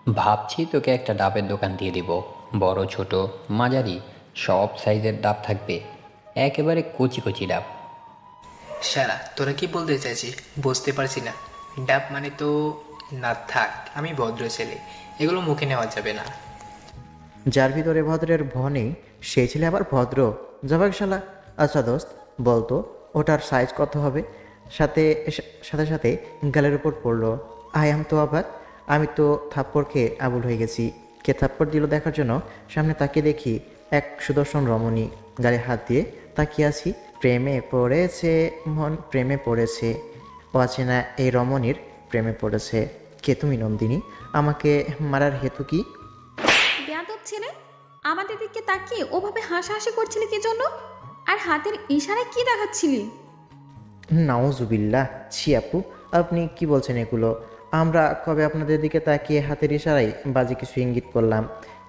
ভাবছি তোকে একটা ডাবের দোকান দিয়ে দিব। বড় ছোট মাঝারি সব সাইজের ডাব থাকবে, একেবারে কচি কচি ডাব। শালা, তোরা কি বলতে চাইছিস বুঝতে পারছি না। ডাব মানে তো? না থাক, আমি ভদ্র ছেলে, এগুলো মুখে নেওয়া যাবে না। যার ভিতরে ভদ্রের ভ নেই সেই ছেলে আবার ভদ্র? জবাক শালা। আচ্ছা দোস্ত, বলতো ওটার সাইজ কত হবে? সাথে সাথে সাথে গালের উপর পড়লো। আই আম তো অবাক। আমি তো থাপ্পড় খেয়ে আবুল হয়ে গেছি। কে থাপ্পড় দিল দেখার জন্য সামনে তাকিয়ে দেখি এক সুদর্শন রমণী। গালে হাত দিয়ে তাকিয়ে আছি। প্রেমে পড়েছে, মন প্রেমে পড়েছে। অচেনা এই রমণীর প্রেমে পড়েছে। কে তুমি নন্দিনী? আমাকে মারার হেতু কি? বেয়াদব ছেলে, আমাদের দিকে তাকিয়ে ওভাবে হাসাহাসি করছিলি কি জন্য? আর হাতের ইশারায় কি দেখাচ্ছিলি? নাউজুবিল্লাহ, ছি আপু, আপনি কি বলছেন এগুলো? আমরা কবে আপনাদের দিকে তাকিয়ে হাতের ইশারায় বাজে কিছু ইঙ্গিত করলাম?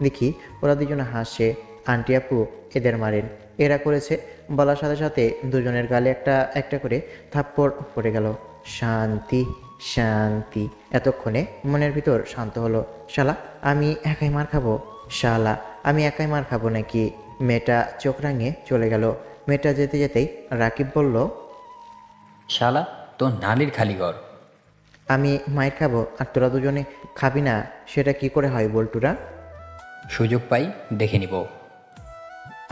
দেখি ওরা দুজনে হাসছে। আন্টি আপু এদের মারেন, এরা করেছে। বলার সাথে সাথে দুজনের গালে একটা একটা করে থাপ্পড় পড়ে গেল। শান্তি, শান্তি। এতক্ষণে মনের ভিতর শান্ত হলো। শালা, আমি একাই মার খাবো? শালা, আমি একাই মার খাবো নাকি? মেয়েটা চোখ রাঙিয়ে চলে গেল। মেয়েটা যেতে যেতেই রাকিব বলল, শালা, তোর নালির খালি ঘর। আমি মায়ের খাবো আর তোরা দুজনে খাবি না? সেটা কি করে হয় বল্টুরা? সুযোগ পাই দেখে নিব।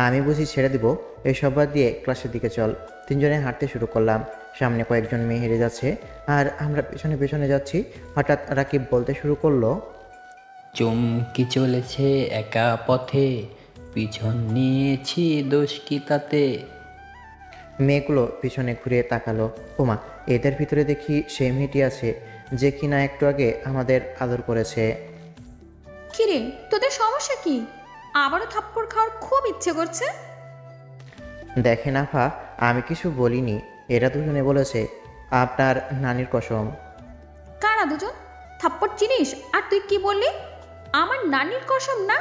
আমি বুঝি ছেড়ে দিব? এসব বাদ দিয়ে ক্লাসের দিকে চল। তিনজনে হাঁটতে শুরু করলাম। সামনে কয়েকজন মেয়ে হেরে যাচ্ছে আর আমরা পেছনে পেছনে যাচ্ছি। হঠাৎ রাকিব বলতে শুরু করলো, চমকি চলেছে একা পথে, পিছন নিয়েছি দোষ কি তাতে। মেয়েগুলো পিছনে ঘুরে তাকালো। ওমা, এদের ভিতরে দেখি সেই মেয়েটি আছে যে কিনা একটু আগে আমাদের আদর করেছে। কিরে, তোদের সমস্যা কি? আবারও থাপ্পড় খাওয়ার খুব ইচ্ছে করছে? দেখেন আফা, আমি কিছু বলিনি। এরা দুজনে বলেছে আপনার নানির কসম। কারা দুজন? থাপ্পড় চিনিস? আর তুই কি বললি? আমার নানির কসম না?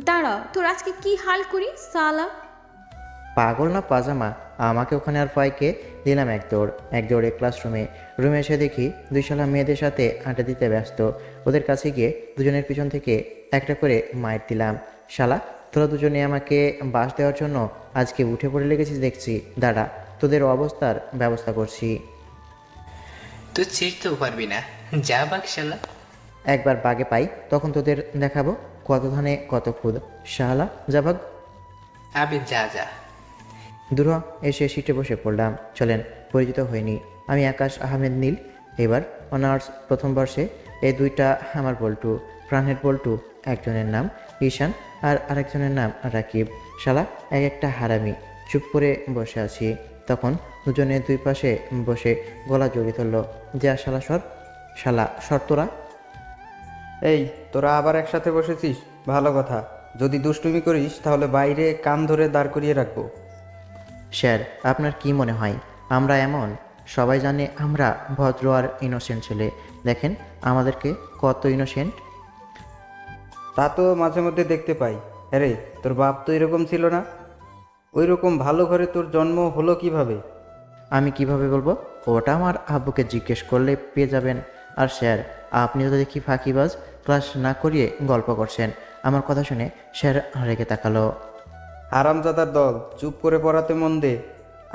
দাঁড়া, তোর আজকে কি হাল করি সালা। পাগল না পাজামা? আমাকে ওখানে আর ফাইকে দিলাম এক দৌড়ে ক্লাসরুমে। রুমে এসে দেখি দুই শালা মেয়েদের সাথে আড্ডা দিতে ব্যস্ত। ওদের কাছে গিয়ে দুজনের পিছন থেকে একটা করে মাইর দিলাম। শালা, তোরা দুজনে আমাকে বাস দেওয়ার জন্য আজকে উঠে পড়ে লেগেছিস দেখছি। দাঁড়া, তোদের অবস্থার ব্যবস্থা করছি। তুই ছিঁড়তেও পারবি না, যা বাক শালা। একবার বাগে পাই তখন তোদের দেখাবো কত ধানে কত খুদ। শালা যাবাগ। আবে যা যা। দূর হ। এসে সিটে বসে পড়লাম। চলেন, পরিচিত হয়নি। আমি আকাশ আহমেদ নীল, এবার অনার্স প্রথম বর্ষে। এই দুইটা আমার বল্টু, প্রাণের বল্টু। একজনের নাম ঈশান আর আরেকজনের নাম রাকিব। শালা এক একটা হারামি। চুপ করে বসে আছি। তখন দুজনে দুই পাশে বসে গলা জড়িয়ে ধরল। যা শালা সর, শালা সর তোরা। এই, তোরা আবার একসাথে বসেছিস, ভালো কথা। যদি দুষ্টুমি করিস তাহলে বাইরে কান ধরে দাঁড় করিয়ে রাখবো। স্যার, আপনার কি মনে হয় আমরা এমন? সবাই জানে আমরা ভদ্র আর ইনোসেন্ট ছেলে। দেখেন আমাদেরকে কত ইনোসেন্ট। তা তো মাঝে মধ্যে দেখতে পাই। আরে, তোর বাপ তো এরকম ছিল না। ওই রকম ভালো ঘরে তোর জন্ম হলো কিভাবে? আমি কিভাবে বলবো? ওটা আমার আব্বুকে জিজ্ঞেস করলে পেয়ে যাবেন। আর স্যার, আপনিও তো দেখি ফাঁকিবাজ, ক্লাস না করিয়ে গল্প করছেন। আমার কথা শুনে স্যার রেগে তাকালো। হারামজাদার দল, চুপ করে পড়াতে মন দে।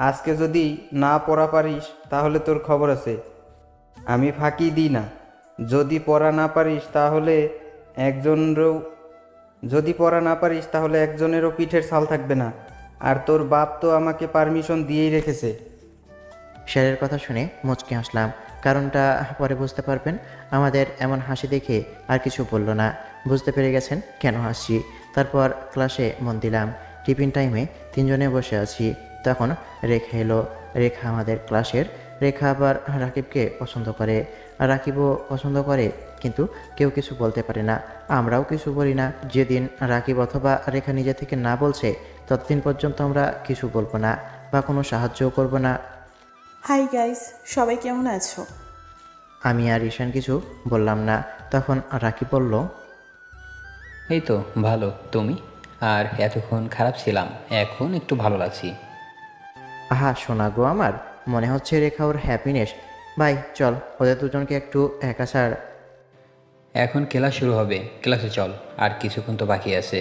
আজকে যদি না পড়া পারিস তাহলে তোর খবর আছে। আমি ফাঁকি দিই না। যদি পড়া না পারিস তাহলে একজনেরও যদি পড়া না পারিস তাহলে একজনেরও পিঠের ছাল থাকবে না। আর তোর বাপ তো আমাকে পারমিশন দিয়েই রেখেছে। স্যারের কথা শুনে মুচকি হাসলাম। কারণটা পরে বুঝতে পারবেন। আমাদের এমন হাসি দেখে আর কিছু বলল না। বুঝতে পেরে গেছেন কেন হাসছি। তারপর ক্লাসে মন দিলাম। টিফিন টাইমে তিনজনে বসে আছি। তখন রেখা এলো। রেখা আমাদের ক্লাসের। রেখা আবার রাকিবকে পছন্দ করে, আর রাকিবও পছন্দ করে, কিন্তু কেউ কিছু বলতে পারে না। আমরাও কিছু বলি না। যেদিন রাকিব অথবা রেখা নিজে থেকে না বলছে ততদিন পর্যন্ত আমরা কিছু বলবো না বা কোনো সাহায্যও করব না। হাই গাইস, সবাই কেমন আছো? আমি আর ঈশান কিছু বললাম না। তখন রাকিব বলল, এই তো ভালো, তুমি? আর এতক্ষণ খারাপ ছিলাম, এখন একটু ভালো লাগছি। আহা শোনা গো আমার, মনে হচ্ছে রেখা ওর হ্যাপিনেস। ভাই চল, ওদের দুজনকে একটু একা ছাড়। এখন ক্লাস শুরু হবে, ক্লাসে চল, আর কিছুক্ষণ তো বাকি আছে।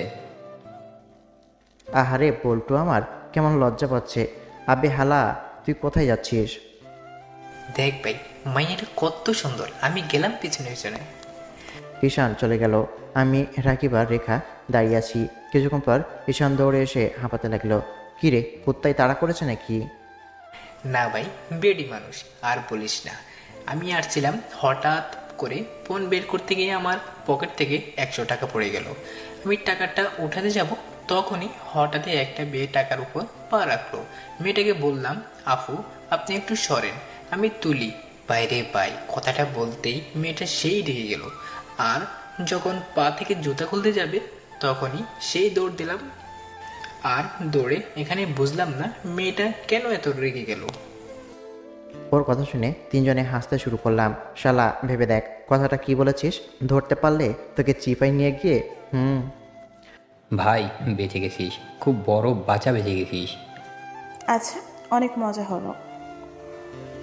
আহারে পল্টু আমার কেমন লজ্জা পাচ্ছে। আবে হালা, তুই কোথায় যাচ্ছিস? দেখ ভাই, মাইয়াটা কত সুন্দর, আমি গেলাম পিছনে পিছনে। ঈশান চলে গেল। আমি রাকিব আর রেখা দাঁড়িয়ে আছি। কিছুক্ষণ পর ঈশান দৌড়ে এসে হাঁপাতে লাগলো। কি রে, কুত্তায় তাড়া করেছে নাকি? না ভাই, বেডি মানুষ, আর বলিস না। আমি আসছিলাম, হঠাৎ করে ফোন বের করতে গিয়ে আমার পকেট থেকে 100 টাকা পড়ে গেল। আমি টাকাটা উঠাতে যাব, তখনই হঠাৎই একটা মেয়ে টাকার উপর পা রাখলো। মেয়েটাকে বললাম, আফু আপনি একটু সরেন, আমি তুলি। বাইরে বাই কথাটা বলতেই মেয়েটা সেই রেগে গেল, আর যখন পা থেকে জুতা খুলতে যাবে তখনই সেই দৌড় দিলাম। আর দৌড়ে এখানে বুঝলাম না মেয়েটা কেন এত রেগে গেল। ওর কথা শুনে তিনজনে হাসতে শুরু করলাম। শালা ভেবে দেখ, কথাটা কি বলেছিস? ধরতে পারলে তোকে চিপাই নিয়ে গিয়ে ভাই বেঁচে গেছিস, খুব বড় বাঁচা বেঁচে গেছিস। আচ্ছা, অনেক মজা হলো।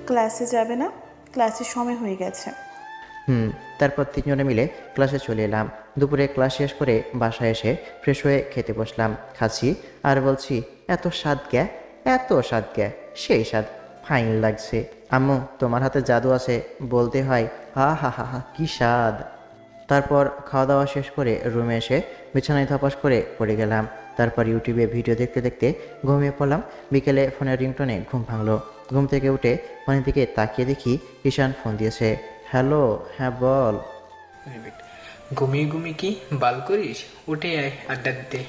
ক্লাসে যাবে না? ক্লাসের সময় হয়ে গেছে। তারপর তিনজনে মিলে ক্লাসে চলে এলাম। দুপুরে ক্লাস শেষ করে বাসায় এসে ফ্রেশ হয়ে খেতে বসলাম। খাচ্ছি আর বলছি, এত স্বাদ গ্যা, এত স্বাদ গ্যা, সেই স্বাদ, ফাইন লাগছে। আম্মু তোমার হাতে জাদু আছে বলতে হয়। হা হা হা হা, কি স্বাদ। তারপর খাওয়া দাওয়া শেষ করে রুমে এসে বিছানায় ধপাস করে পড়ে গেলাম। তারপর ইউটিউবে ভিডিও দেখতে দেখতে ঘুমিয়ে পড়লাম। বিকেলে ফোনের রিংটোনে ঘুম ভাঙলো। ঘুম থেকে উঠে ফোনের দিকে তাকিয়ে দেখি ঈশান ফোন দিয়েছে। হ্যালো, হ্যাঁ বল। ঘুমিয়ে ঘুমিয়ে কি বাল করিস? উঠে আয়, আড্ডা দিতে।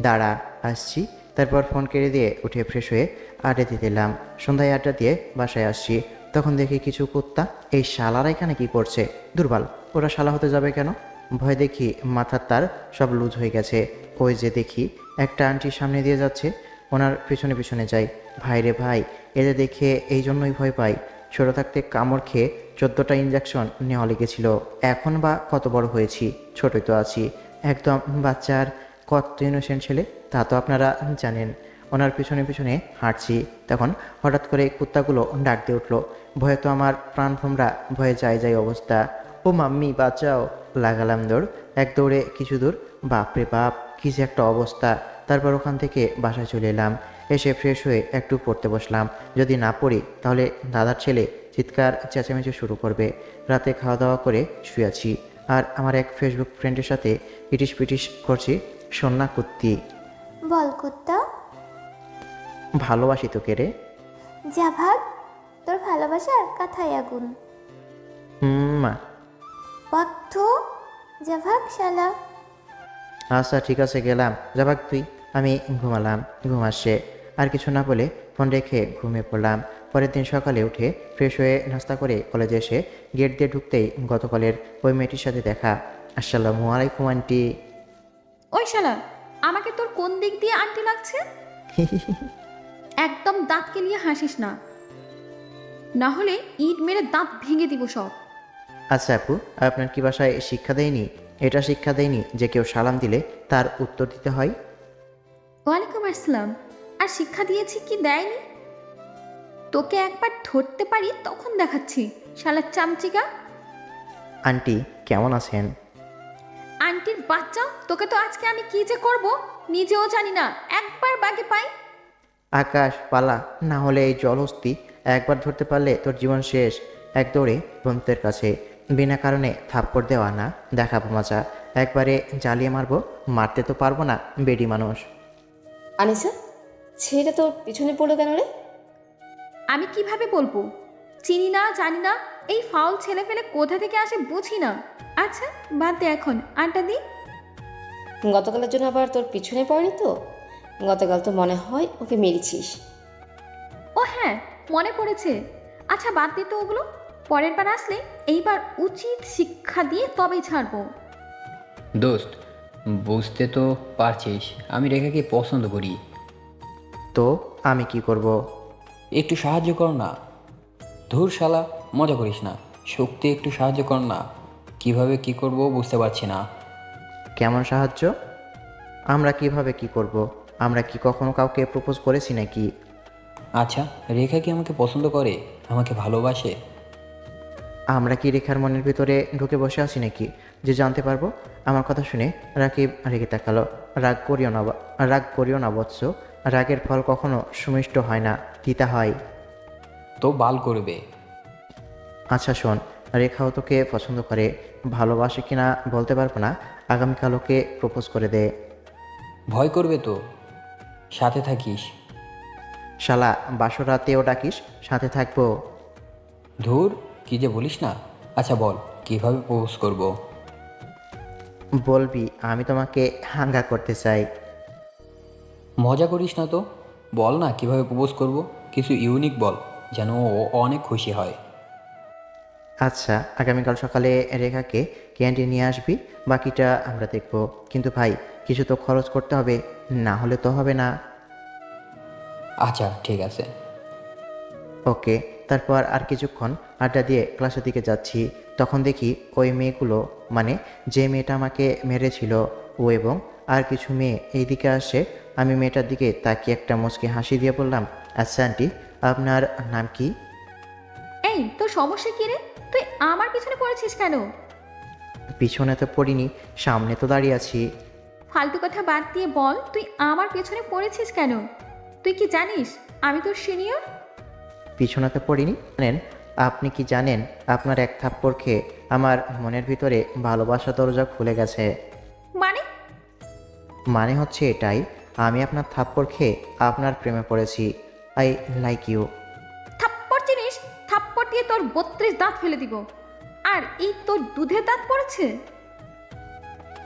দাঁড়া, আসছি। তারপর ফোন কেড়ে দিয়ে উঠে ফ্রেশ হয়ে আড্ডা দিতে দিলাম। সন্ধ্যায় আড্ডা দিয়ে বাসায় আসছি, তখন দেখি কিছু কুত্তা এই শালারা এখানে কি করছে। দুর্বল, ওরা শালা হতে যাবে কেন? ভয় দেখি মাথার তার সব লুজ হয়ে গেছে। ওই যে দেখি একটা আন্টি সামনে দিয়ে যাচ্ছে, ওনার পিছনে পিছনে যাই। ভাই রে ভাই, এদের দেখে এই জন্যই ভয় পাই। ছোটো থাকতে কামড় খেয়ে 14টা ইঞ্জেকশন নেওয়া লেগেছিল। এখন বা কত বড় হয়েছি, ছোটই তো আছি, একদম বাচ্চার। কত ইনোসেন্ট ছেলে তা তো আপনারা জানেন। ওনার পিছনে পিছনে হাঁটছি, তখন হঠাৎ করে কুত্তাগুলো ডাক দিয়ে উঠলো। ভয়ে তো আমার প্রাণ ভোমরা, ভয়ে যায় অবস্থা। ও মাম্মি বাঁচাও! লাগালাম দৌড়। এক দৌড়ে কিছু দূর, বাপরে বাপ কী যে একটা অবস্থা। তারপর ওখান থেকে বাসায় চলে এলাম। এসে ফ্রেশ হয়ে একটু পড়তে বসলাম। যদি না পড়ি তাহলে দাদার ছেলে চিৎকার চেঁচামেচি শুরু করবে। রাতে খাওয়া দাওয়া করে শুয়ে আছি, আর আমার এক ফেসবুক ফ্রেন্ডের সাথে ইটিস পিটিস করছি। সন্না কুত্তি, বল কুত্তা, ভালোবাসি তোকে রে। যা ভাগ, তোর ভালোবাসার কথাই আগুন। মা। পথ, যা ভাগ শালা। আচ্ছা ঠিক আছে, গেলাম, যাবাক তুই। আমি ঘুমালাম। ঘুম আসছে। আর কিছু না বলে ফোন রেখে ঘুমিয়ে পড়লাম। পরের দিন সকালে উঠে ফ্রেশ হয়ে নাস্তা করে কলেজে এসে গেট দিয়ে ঢুকতেই গতকালের ওই মেয়েটির সাথে দেখা। আসসালামু আলাইকুম আন্টি। ওই শালা, আমাকে তোর কোন দিক দিয়ে আন্টি লাগছে? একদম দাঁত কেলিয়ে হাসিস না, না হলে ইট মেরে দাঁত ভেঙে দিব সব। আচ্ছা আপু, আপনার কি বাসায় শিক্ষা দেয়নি, এটা শিক্ষা দেয়নি যে কেউ সালাম দিলে তার উত্তর দিতে হয়? ওয়ালাইকুম আসসালাম। আর শিক্ষা দিয়েছি কি দেয়নি? তোকে একবার ধরতে পারি তখন দেখাচ্ছি, শালার চামচিকা। আন্টি কেমন আছেন? আন্টির বাচ্চা, তোকে তো আজকে আমি কি যে করব নিজেও জানি না। একবার বাগে পাই। আকাশ পালা, না হলে এই জলহস্তি একবার ধরতে পারলে তোর জীবন শেষ। এক দৌড়ে বন্ধুদের কাছে, বিনা কারণে থাপ্পড় দেওয়া না, দেখাবো মজা। একবারে জ্বালিয়ে মারবো, মারতে তো পারবো না, বেডি মানুষ। আনিসা, ছেলেটা তোর পিছনে পড়লো কেন রে? আমি কিভাবে বলবো? চিনি না, জানি না। এই ফাউল ছেলে ফেলে কোথা থেকে আসে বুঝি না। আচ্ছা বাদ দে, এখন আড্ডা দি। গতকালের জন্য আবার তোর পিছনে পড়েনি তো? গতকাল তো মনে হয় ওকে মেরেছিস। ও হ্যাঁ, মনে পড়েছে। আচ্ছা বাদ দে তো ওগুলো, পরের বার আসলে এইবার উচিত শিক্ষা দিয়ে তবেই ছাড়বো। দোস্ত, বুঝতে তো পারছিস আমি রেখাকে পছন্দ করি। তো আমি কি করব? একটু সাহায্য কর না। ধুর শালা, মজা করিস না, শক্তি একটু সাহায্য কর না। কিভাবে কি করব বুঝতে পারছি না। কেমন সাহায্য? আমরা কিভাবে কি করব? আমরা কি কখনো কাউকে প্রপোজ করেছি নাকি? আচ্ছা, রেখা কি আমাকে পছন্দ করে, আমাকে ভালোবাসে? আমরা কি রেখার মনের ভিতরে ঢুকে বসে আছি নাকি যে জানতে পারবো? আমার কথা শুনে রাকিব রেগে তাকালো। রাগ করিও না বৎস, রাগের ফল কখনো সুমিষ্ট হয় না, তিতা হয়। তো বাল করবে। আচ্ছা শোন, রেখাও তোকে পছন্দ করে, ভালোবাসে কিনা বলতে পারবো না, আগামীকাল ওকে প্রপোজ করে দে। ভয় করবে তো, সাথে থাকিস। শালা বাসর রাতেও ডাকিস সাথে থাকবো? ধুর, কি যে বলিস না। আচ্ছা বল, কিভাবে প্রপোজ করব? বলবি আমি তোমাকে হাঙ্গা করতে চাই। মজা করিস না তো, বল না কিভাবে প্রপোজ করব। কিছু ইউনিক বল, যেন ও অনেক খুশি হয়। আচ্ছা, আগামীকাল সকালে রেখাকে ক্যান্টিন নিয়ে আসবি, বাকিটা আমরা দেখব। কিন্তু ভাই, কিছু তো খরচ করতে হবে, না হলে তো হবে না। আচ্ছা ঠিক আছে। ওকে। তারপর আর কিছুক্ষণ আড্ডা দিয়ে ক্লাসের দিকে যাচ্ছি, তখন দেখি ওই মেয়েগুলো, মানে যে মেয়েটা আমাকে মেরেছিল ও এবং আর কিছু মেয়ে এই দিকে আসে। আমি মেয়েটার দিকে তাকিয়ে একটা মুচকি হাসি দিয়ে বললাম, আচ্ছা আন্টি, আপনার নাম কি? এই তোর সমস্যা কি রে? তুই আমার পিছনে পড়েছিস কেন? পিছনে তো পড়িনি, সামনে তো দাঁড়িয়ে আছি। ফালতু কথা বাদ দিয়ে বল, তুই আমার পেছনে পড়েছিস কেন? তুই কি জানিস আমি তোর সিনিয়র? পিছনে তো পড়িনি জানেন? আপনি কি জানেন আপনার এক থাপ্পড় খেয়ে আমার মনের ভিতরে ভালোবাসা দরজা খুলে গেছে? মানে? মানে হচ্ছে এটাই, আমি আপনার থাপ্পড় খেয়ে আপনার প্রেমে পড়েছি। I like you. থাপ্পড় চিনিস? থাপ্পড় দিয়ে তোর 32 দাঁত ফেলে দিব। আর এই তোর দুধের দাঁত পড়েছে?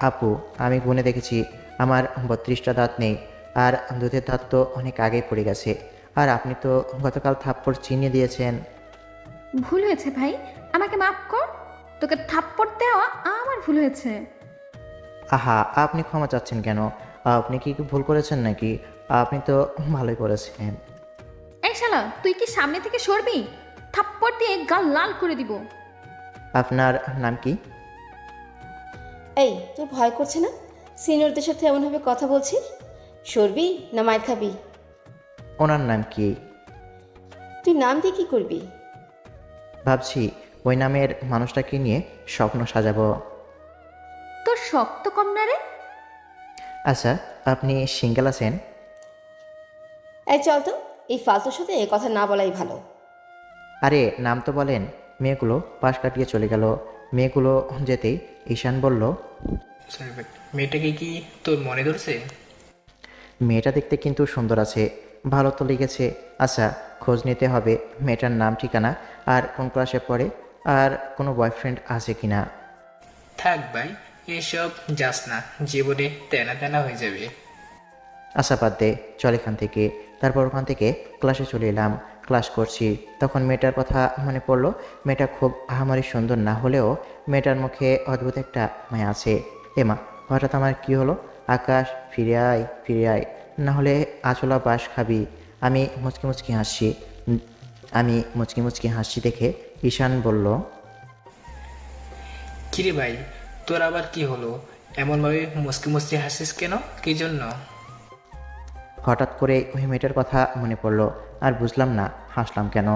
আপু, আমি গুনে দেখেছি আমার 32টা দাঁত নেই, আর দুধের দাঁত তো অনেক আগেই পড়ে গেছে। আর আপনি তো গতকাল থাপ্পড় চিনিয়ে দিয়েছেন। ভুল হয়েছে ভাই, আমাকে মাফ কর। তোকে থাপ্পড় দেওয়া আমার ভুল হয়েছে। আহা, আপনি ক্ষমা চাচ্ছেন কেন? আপনি কি ভুল করেছেন নাকি? আপনি তো ভালোই করেছেন। এই শালা, তুই কি সামনে থেকে সরবি? থাপ্পড় দিয়ে গাল লাল করে দিব। আপনার নাম কি? এই, তোর ভয় করছে না? সিনিয়রদের সাথে এমনভাবে কথা বলছিস? সরবি না মাইর খাবি? ওনার নাম কি? তুই নাম দিয়ে কী করবি? ভাবছি ওই নামের মানুষটাকে নিয়ে স্বপ্ন সাজাবো। তোর শক্ত কম না রে? আচ্ছা, আপনি সিঙ্গেল আছেন? এই চল তো, এই ফালতুর সাথে কথা না বলাই ভালো। আরে নাম তো বলেন। মেয়েগুলো পাশ কাটিয়ে চলে গেল। মেয়েগুলো যেতেই ঈশান বলল, সরি ভাই, মেয়েটাকে কি তোর মনে ধরছে? মেয়েটা দেখতে কিন্তু সুন্দর আছে, ভালো তো লেগেছে। আচ্ছা, খোঁজ নিতে হবে মেয়েটার নাম, ঠিকানা, আর কোন ক্লাসে পড়ে, আর কোনো বয়ফ্রেন্ড আছে কিনা। থাক ভাই, এসব যাস না, জীবনে তেনা তেনা হয়ে যাবে। আচ্ছা বাদ দে, চল এখান থেকে। তারপর ওখান থেকে ক্লাসে চলে এলাম। ক্লাস করছি, তখন মেয়েটার কথা মনে পড়লো। মেয়েটা খুব আহামরি সুন্দর না হলেও মেয়েটার মুখে অদ্ভুত একটা মায়া আছে। এমা, হঠাৎ আমার কি হলো? আকাশ, ফিরে আয়, ফিরে আয়, না হলে আচলা বাস খাবি। আমি মুচকি মুচকি হাসি দেখে ঈশান বলল, কিরে ভাই, তোর আবার কি হলো? এমনভাবে মুসকি মুসকি হাসিস কেন? কি জন্য? হঠাৎ করে ওই মেয়েটার কথা মনে পড়লো, আর বুঝলাম না হাসলাম কেন।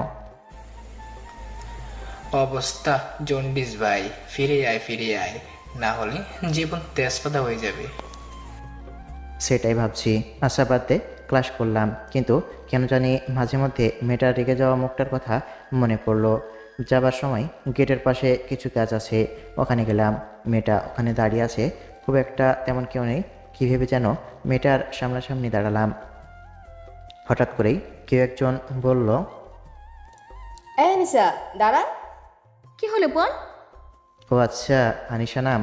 অবস্থা জন্ডিস ভাই, ফিরে আয় ফিরে আয়, না হলে জীবন তেজপাতা হয়ে যাবে। সেটাই ভাবছি। আশা বাদ দে, ক্লাস করলাম, কিন্তু কেন জানি মাঝে মধ্যে মেয়েটার রেগে যাওয়া মুখটার কথা মনে পড়লো। যাবার সময় গেটের পাশে কিছু কাজ আছে, ওখানে গেলাম। মেয়েটা ওখানে দাঁড়িয়ে আছে, খুব একটা তেমন কেউ নেই। কী ভেবে যেন মেয়েটার সামনাসামনি দাঁড়ালাম। হঠাৎ করেই কেউ একজন বলল, এই নিশা, দাঁড়া। কি হলো বল? ও আচ্ছা, আনিশা নাম।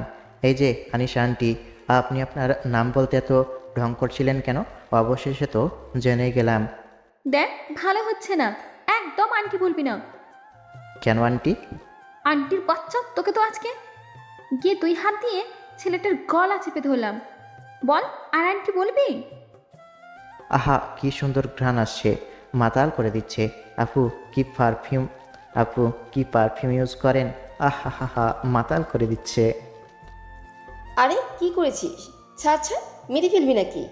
এই যে আনিশা আন্টি, আপনি আপনার নাম বলতে এত ঢং করছিলেন কেন? অবশেষে তো জেনেই গেলাম। দেখ, ভালো হচ্ছে না। একদম আন্টি বলবি না। কেন আন্টি? আন্টির বাচ্চা, তোকে তো আজকে গিয়ে 2 হাত দিয়ে ছেলেটার গলা চেপে ধরলাম। বল, আর আন্টি বলবি? আহা, কি সুন্দর ঘ্রাণ আসছে, মাতাল করে দিচ্ছে। আপু কি পারফিউম ইউজ করেন? আহা হা হা, মাতাল করে দিচ্ছে। আরে কি করেছিস? ছাড় ছাড়, মেরে ফেলবি নাকি?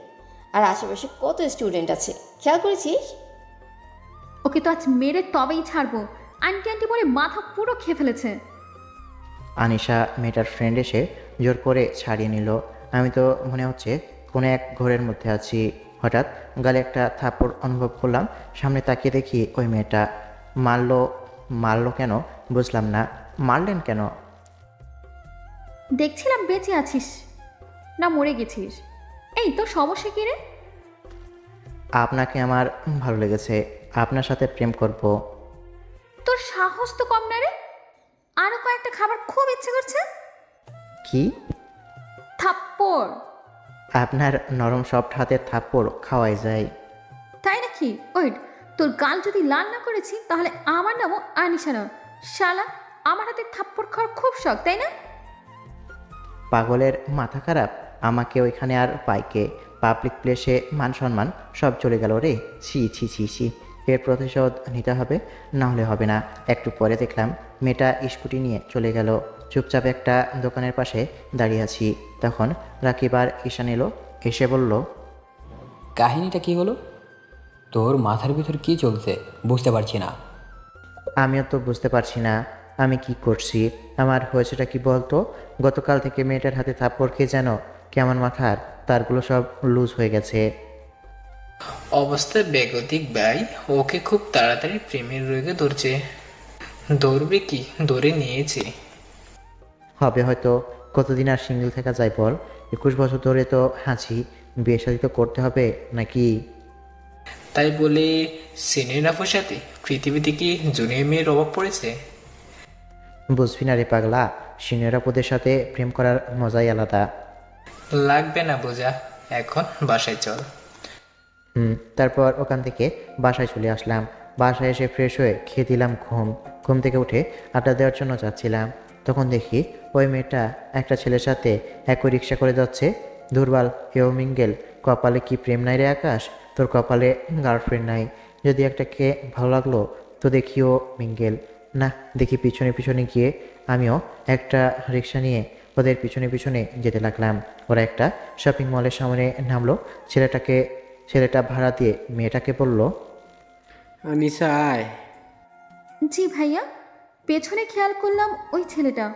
আর আশেপাশে কত স্টুডেন্ট আছে, খেয়াল করেছিস? ওকে তো আজ মেরে তবেই ছাড়বো। আন্টি আন্টি বলে মাথা পুরো খেয়ে ফেলেছে। আনিশা মেয়েটার ফ্রেন্ড এসে জোর করে ছাড়িয়ে নিল। আমি তো মনে হচ্ছে কোনো এক ঘোরের মধ্যে আছি। হঠাৎ গালে একটা থাপ্পড় অনুভব করলাম। সামনে তাকিয়ে দেখি ওই মেয়েটা। মারলো কেন বুঝলাম না। মারলেন কেন? দেখছিলাম বেঁচে আছিস না মরে গেছিস। এই তোর সমস্যা কি রে? আপনাকে আমার ভালো লেগেছে, আপনার সাথে প্রেম করব। তোর সাহস তো কম না রে। আরো কয়েকটা খাবার খুব ইচ্ছে করছে। কি? থাপ্পড়। আপনার নরম সফট হাতের থাপ্পড় খাওয়াই যায়। তাই নাকি? ওয়েট, তোর গাল যদি লাল না করেছি তাহলে আমার নামও আনিশা না। শালা, আমার হাতে থাপ্পড় খাওয়ার খুব শখ, তাই না? পাগলের মাথা খারাপ। আমাকে ওইখানে আর পাইকে পাবলিক প্লেসে মান সম্মান সব চলে গেল রে। ছি ছি ছি ছি। এর প্রতিশোধ নিতে হবে, না হলে হবে না। একটু পরে দেখলাম মেয়েটা স্কুটি নিয়ে চলে গেল। চুপচাপ একটা দোকানের পাশে দাঁড়িয়ে আছি। তখন রাকিব আর ঈশান এলো। এসে বলল, কাহিনীটা কি হলো? তোর মাথার ভিতর কি চলছে বুঝতে পারছি না। আমিও তো বুঝতে পারছি না আমি কি করছি। আমার হয়েছেটা কি বলতো? গতকাল থেকে মেয়েটার হাতে থাপ্পড় খেয়ে যেন কেমন মাথার তারগুলো সব লুজ হয়ে গেছে। অবস্থা বেগতিক ভাই। ওকে খুব তাড়াতাড়ি প্রেমের রোগে ধরছে। ধরবে কি, ধরে নিয়েছে। হবে হয়তো। কতদিন আর সিঙ্গেল থাকা যায় বল? 21 বছর ধরে তো হাঁচি। বিয়ে শাদী তো করতে হবে নাকি? তাই বলে সিনেরাফোর সাথে পৃথিবীতে কি জুনিয়র মেয়ের অভাব পড়েছে? বুঝবি না রে পাগলা, সিনিয়রাপদের সাথে প্রেম করার মজাই আলাদা। লাগবে না বোঝা, এখন বাসায় চল। তারপর ওখান থেকে বাসায় চলে আসলাম। বাসায় এসে ফ্রেশ হয়ে খেয়ে দিলাম ঘুম থেকে উঠে আড্ডা দেওয়ার জন্য যাচ্ছিলাম। তখন দেখি ওই মেয়েটা একটা ছেলের সাথে একই রিক্সা করে যাচ্ছে। দুর্বল হেও মিঙ্গেল, কপালে কি প্রেম নাই রে আকাশ? তোর কপালে গার্লফ্রেন্ড নাই? যদি একটাকে ভালো লাগলো তো দেখিও মিঙ্গেল না। দেখি পিছনে পিছনে গিয়ে আমিও একটা রিক্সা নিয়ে ওদের পিছনে পিছনে যেতে লাগলাম। ওরা একটা শপিং মলের সামনে নামলো। ছেলেটা ভাড়া দিয়ে মেয়েটাকে বলল, আনিসা আয়। জি ভাইয়া। পেছনে খেয়াল করলাম ওই ছেলেটা।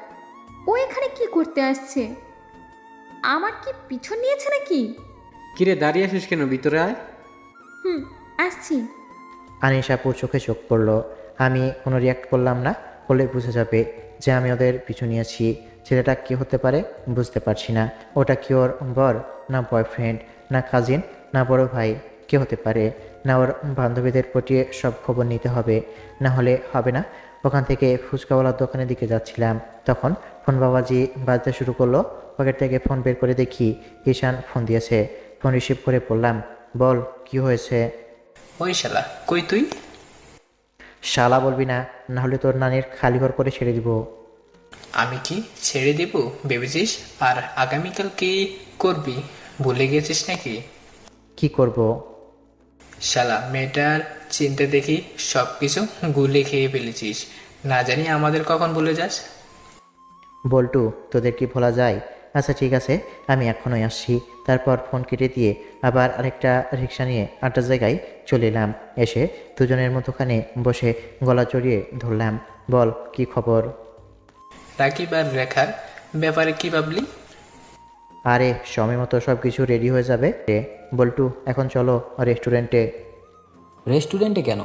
ও এখানে কি করতে আসছে? আমার কি পিছন নিয়েছে নাকি? কিরে দাঁড়িয়ে আছিস কেন? ভিতরে আয়। আসছি। আনিশাপুর চোখে চোখ পড়ল। আমি কোনো রিয়াক্ট করলাম না। বলে বুঝে যাবে যে আমি ওদের পিছু নিয়েছি। ছেলেটা কি হতে পারে বুঝতে পারছি না। ওটা কি ওর বর, না বয়ফ্রেন্ড, না কাজিন, না বড় ভাই? কে হতে পারে? না ওর বান্ধবীদের পটিয়ে সব খবর নিতে হবে, না হলে হবে না। ওখান থেকে ফুচকাওয়ালার দোকানের দিকে যাচ্ছিলাম। তখন ফোন বাবাজি বাজতে শুরু করলো। পকেট থেকে ফোন বের করে দেখি ঈশান ফোন দিয়েছে। ফোন রিসিভ করে বললাম, বল কি হয়েছে? ওই শালা, কই তুই? শালা বলবি না, না হলে তোর নানির খালি ঘর করে ছেড়ে দিব। আমি কি ছেড়ে দেব ভেবেছিস? আর আগামীকাল কি করবি ভুলে গেছিস নাকি? কি করব? শালা, মেয়েটার চিন্তা দেখি সব কিছু গুলে খেয়ে ফেলেছিস। না জানি আমাদের কখন ভুলে যাস। বল্টু, তোদের কি ভোলা যায়? আচ্ছা ঠিক আছে, আমি এখনই আসছি। তারপর ফোন কেটে দিয়ে আবার আরেকটা রিক্সা নিয়ে আটটা জায়গায় চলে এলাম। এসে দুজনের মধ্যখানে বসে গলা জড়িয়ে ধরলাম। বল কি খবর? রাকিব আর রেখার ব্যাপারে কি ভাবলি? আরে সময় মতো সব কিছু রেডি হয়ে যাবে রে। বল্টু, এখন চলো রেস্টুরেন্টে। রেস্টুরেন্টে কেন?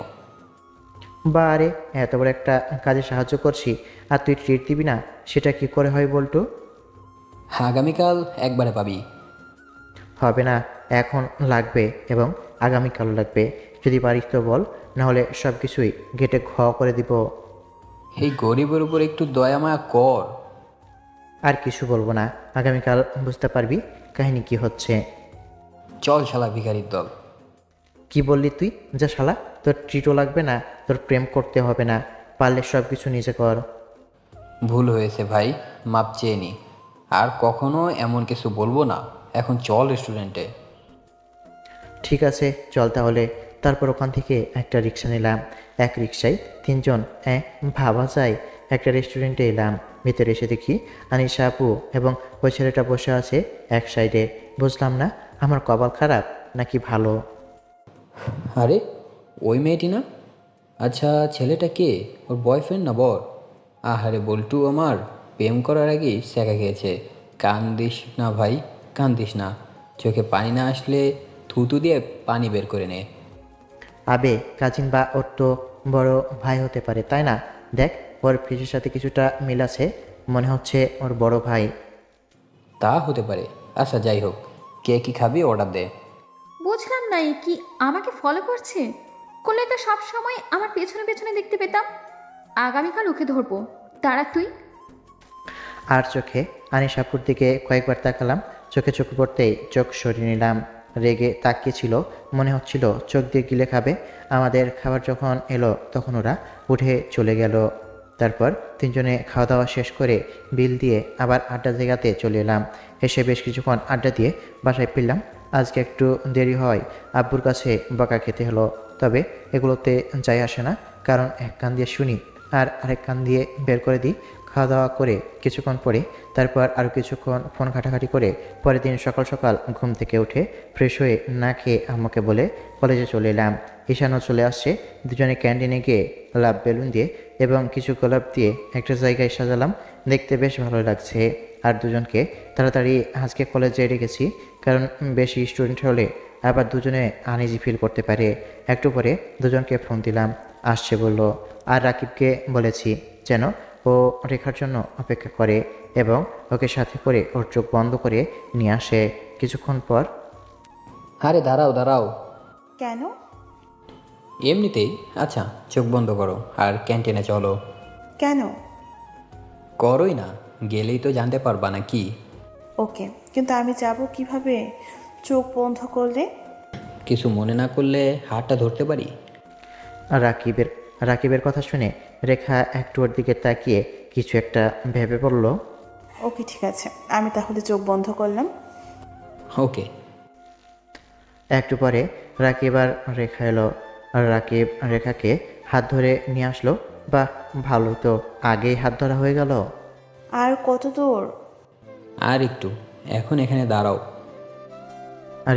বা আরে, এত বড় একটা কাজে সাহায্য করছি আর তুই ট্রিট দিবি না? সেটা কি করে হয় বল্টু? আগামীকাল একবারে পাবি। হবে না, এখন লাগবে এবং আগামীকাল লাগবে। যদি পারিস তো বল, না হলে সব কিছুই গেটে ঘ করে দিব। এই গরিবের উপর একটু দয়া মায়া কর। আর কিছু বলবো না, আগামীকাল বুঝতে পারবি কাহিনী কি হচ্ছে। চল শালা ভিখারির দল। কি বললি তুই? যা শালা, তোর ট্রিটও লাগবে না, তোর প্রেম করতে হবে না। পারলে সব কিছু নিজে কর। ভুল হয়েছে ভাই, মাপ চেয়ে নি। আর কখনো এমন কিছু বলবো না। এখন চল রেস্টুরেন্টে। ঠিক আছে চল তাহলে। তারপর ওখান থেকে একটা রিক্সা নিলাম। এক রিক্সায় তিনজন। ভাবা যায়। একটা রেস্টুরেন্টে এলাম। ভিতরে এসে দেখি আনিশা আপু এবং ওই ছেলেটা বসে আছে এক সাইডে। বুঝলাম না আমার কপাল খারাপ নাকি ভালো। আরে ওই মেয়েটি না? আচ্ছা, ছেলেটা কে? ওর বয়ফ্রেন্ড না বর? আহারে বল্টু আমার, প্রেম করার আগেই স্যাকা খেয়েছে। কান্দিস না ভাই, কান্দিস না। চোখে পানি না আসলে থুতু দিয়ে পানি বের করে নে। আবে কাজিন বা ওর তো বড় ভাই হতে পারে, তাই না? দেখ, ওর ফেসের সাথে কিছুটা মিল আছে, মনে হচ্ছে ওর বড় ভাই। তা হতে পারে। আচ্ছা যাই হোক, কে কি খাবি অর্ডার দে। বুঝলাম না, এ কি আমাকে ফলো করছে? করলে তো সব সময় আমার পেছনে পেছনে দেখতে পেতাম। আগামীকাল ওকে ধরবো। দাঁড়া তুই। আর চোখে আনিশাপুর দিকে কয়েকবার তাকালাম, চোখে চোখ পড়তেই চোখ সরিয়ে নিলাম। রেগে তাকিয়েছিল, মনে হচ্ছিল চোখ দিয়ে গিলে খাবে। আমাদের খাবার যখন এলো তখন ওরা উঠে চলে গেল। তারপর তিনজনে খাওয়া দাওয়া শেষ করে বিল দিয়ে আবার আড্ডা জায়গাতে চলে এলাম। এসে বেশ কিছুক্ষণ আড্ডা দিয়ে বাসায় ফিরলাম। আজকে একটু দেরি হয়, আব্বুর কাছে বকা খেতে হলো। তবে এগুলোতে যাই আসে না, কারণ এক কান দিয়ে শুনি আর আরেক কান দিয়ে বের করে দিই। খাওয়া দাওয়া করে কিছুক্ষণ পরে তারপর আরও কিছুক্ষণ ফোন ঘাটাঘাটি করে পরের দিন সকাল সকাল ঘুম থেকে উঠে ফ্রেশ হয়ে না খেয়ে আম্মুকে বলে কলেজে চলে এলাম। ঈশানও চলে আসছে। দুজনে ক্যান্টিনে গিয়ে লাভ বেলুন দিয়ে এবং কিছু গোলাপ দিয়ে একটা জায়গায় সাজালাম। দেখতে বেশ ভালো লাগছে। আর দুজনকে তাড়াতাড়ি আজকে কলেজে রেখেছি, কারণ বেশি স্টুডেন্ট হলে আবার দুজনে আনইজি ফিল করতে পারে। একটু পরে দুজনকে ফোন দিলাম, আসছে বলল। আর রাকিবকে বলেছি যেন ও রেখার জন্য অপেক্ষা করে এবং ওকে সাথে করে ওর চোখ বন্ধ করে নিয়ে আসে। কিছুক্ষণ পর আরে দাঁড়াও দাঁড়াও। কেন? এমনিতেই। আচ্ছা চোখ বন্ধ করো আর ক্যান্টিনে চলো। কেন? করোই না, গেলেই তো জানতে পারবা না কি। ওকে, কিন্তু আমি যাব কিভাবে চোখ বন্ধ করলে? কিছু মনে না করলে হাতটা ধরতে পারি। রাকিবের রাকিবের কথা শুনে রেখা একটু ওর দিকে তাকিয়ে কিছু একটা ভেবে বলল, ওকে ঠিক আছে, আমি তাহলে চোখ বন্ধ করলাম। ওকে। একটু পরে রাকিব আর রেখা এলো। আর রাকিব রেখাকে হাত ধরে নিয়ে আসলো। বাহ, ভালো তো, আগেই হাত ধরা হয়ে গেল। আর কত দূর? আর একটু, এখন এখানে দাঁড়াও।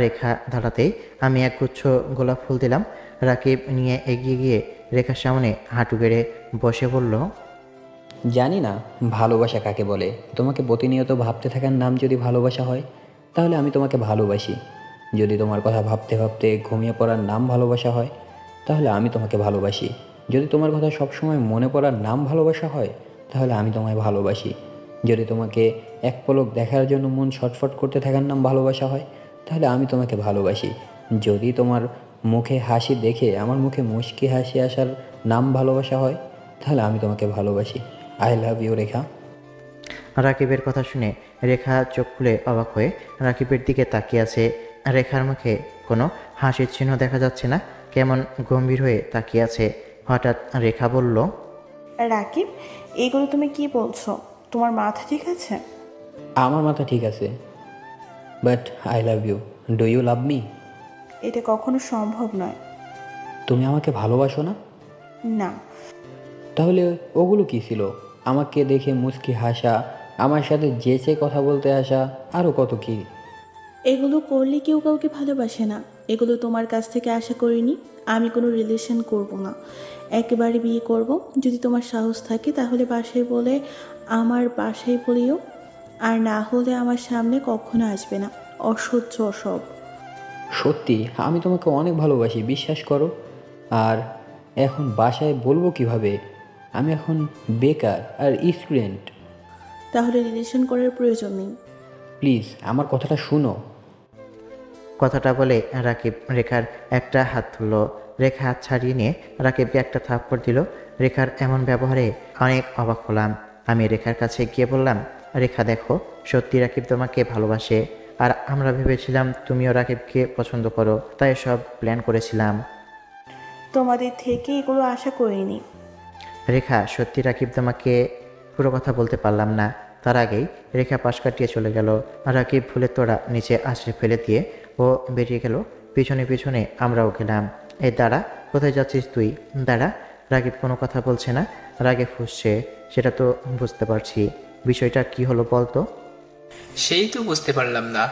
রেখা দাঁড়াতেই আমি একগুচ্ছ গোলাপ ফুল দিলাম। রাকিব নিয়ে এগিয়ে গিয়ে রেখার সামনে হাঁটু গেড়ে বসে বলল, জানি না ভালোবাসা কাকে বলে। তোমাকে প্রতিনিয়ত ভাবতে থাকার নাম যদি ভালোবাসা হয়, তাহলে আমি তোমাকে ভালোবাসি। যদি তোমার কথা ভাবতে ভাবতে ঘুমিয়ে পড়ার নাম ভালোবাসা হয়, তাহলে আমি তোমাকে ভালোবাসি। যদি তোমার কথা সবসময় মনে পড়ার নাম ভালোবাসা হয়, তাহলে আমি তোমায় ভালোবাসি। যদি তোমাকে এক পলক দেখার জন্য মন ছটফট করতে থাকার নাম ভালোবাসা হয়, তাহলে আমি তোমাকে ভালোবাসি। যদি তোমার মুখে হাসি দেখে আমার মুখে মুচকি হাসি আসার নাম ভালোবাসা হয়, তাহলে আমি তোমাকে ভালোবাসি। আই লাভ ইউ রেখা। রাকিবের কথা শুনে রেখা চোখ খুলে অবাক হয়ে রাকিবের দিকে তাকিয়ে আছে। রেখার মুখে কোনো হাসির চিহ্ন দেখা যাচ্ছে না, কেমন গম্ভীর হয়ে তাকিয়ে আছে। হঠাৎ রেখা বলল, রাকিব, এগুলো তুমি কি বলছো? তোমার মাথা ঠিক আছে? আমার মাথা ঠিক আছে, but I love you. Do you love me? এটা কখনো সম্ভব নয়। তুমি আমাকে ভালোবাসো না? না। তাহলে ওগুলো কি ছিল? আমাকে দেখে মুচকি হাসা, আমার সাথে যেচে কথা বলতে আসা, আরও কত কি। এগুলো করলে কেউ কাউকে ভালোবাসে না। এগুলো তোমার কাছ থেকে আশা করিনি। আমি কোনো রিলেশন করব না, একেবারে বিয়ে করব। যদি তোমার সাহস থাকে তাহলে বাসায় বলে আমার বাসায় বলিও, আর না হলে আমার সামনে কখনো আসবে না। অসহ্য সব। সত্যি আমি তোমাকে অনেক ভালোবাসি, বিশ্বাস করো। আর এখন বাসায় বলবো কিভাবে? আমি এখন বেকার আর স্টুডেন্ট। তাহলে রিলেশন করার প্রয়োজন নেই। প্লিজ আমার কথাটা শুনো। কথাটা বলে রাকিব রেখার একটা হাত তুলল। রেখা হাত ছাড়িয়ে নিয়ে রাকিবকে একটা থাপ্পড় দিল। রেখার এমন ব্যবহারে অনেক অবাক হলাম। আমি রেখার কাছে গিয়ে বললাম, রেখা দেখো, সত্যি রাকিব তোমাকে ভালোবাসে। আর আমরা ভেবেছিলাম তুমিও রাকিবকে পছন্দ করো, তাই সব প্ল্যান করেছিলাম। তোমাদের থেকে এগুলো আশা করিনি। রেখা, সত্যি রাকিব তোমাকে পুরো কথা বলতে পারলাম না। তার আগেই রেখা পাশ কাটিয়ে চলে গেল। আর রাকিব ফুলের তোড়া নিচে আছড়ে ফেলে দিয়ে ও বেরিয়ে গেল। পিছনে পিছনে আমরাও গেলাম। এই দাঁড়া, কোথায় যাচ্ছিস তুই? দাঁড়া। রাকিব কোনো কথা বলছে না, রাগে ফুঁসছে, সেটা তো বুঝতে পারছি। বিষয়টা কি হলো বলতো? সেই তো বুঝতে পারলাম না।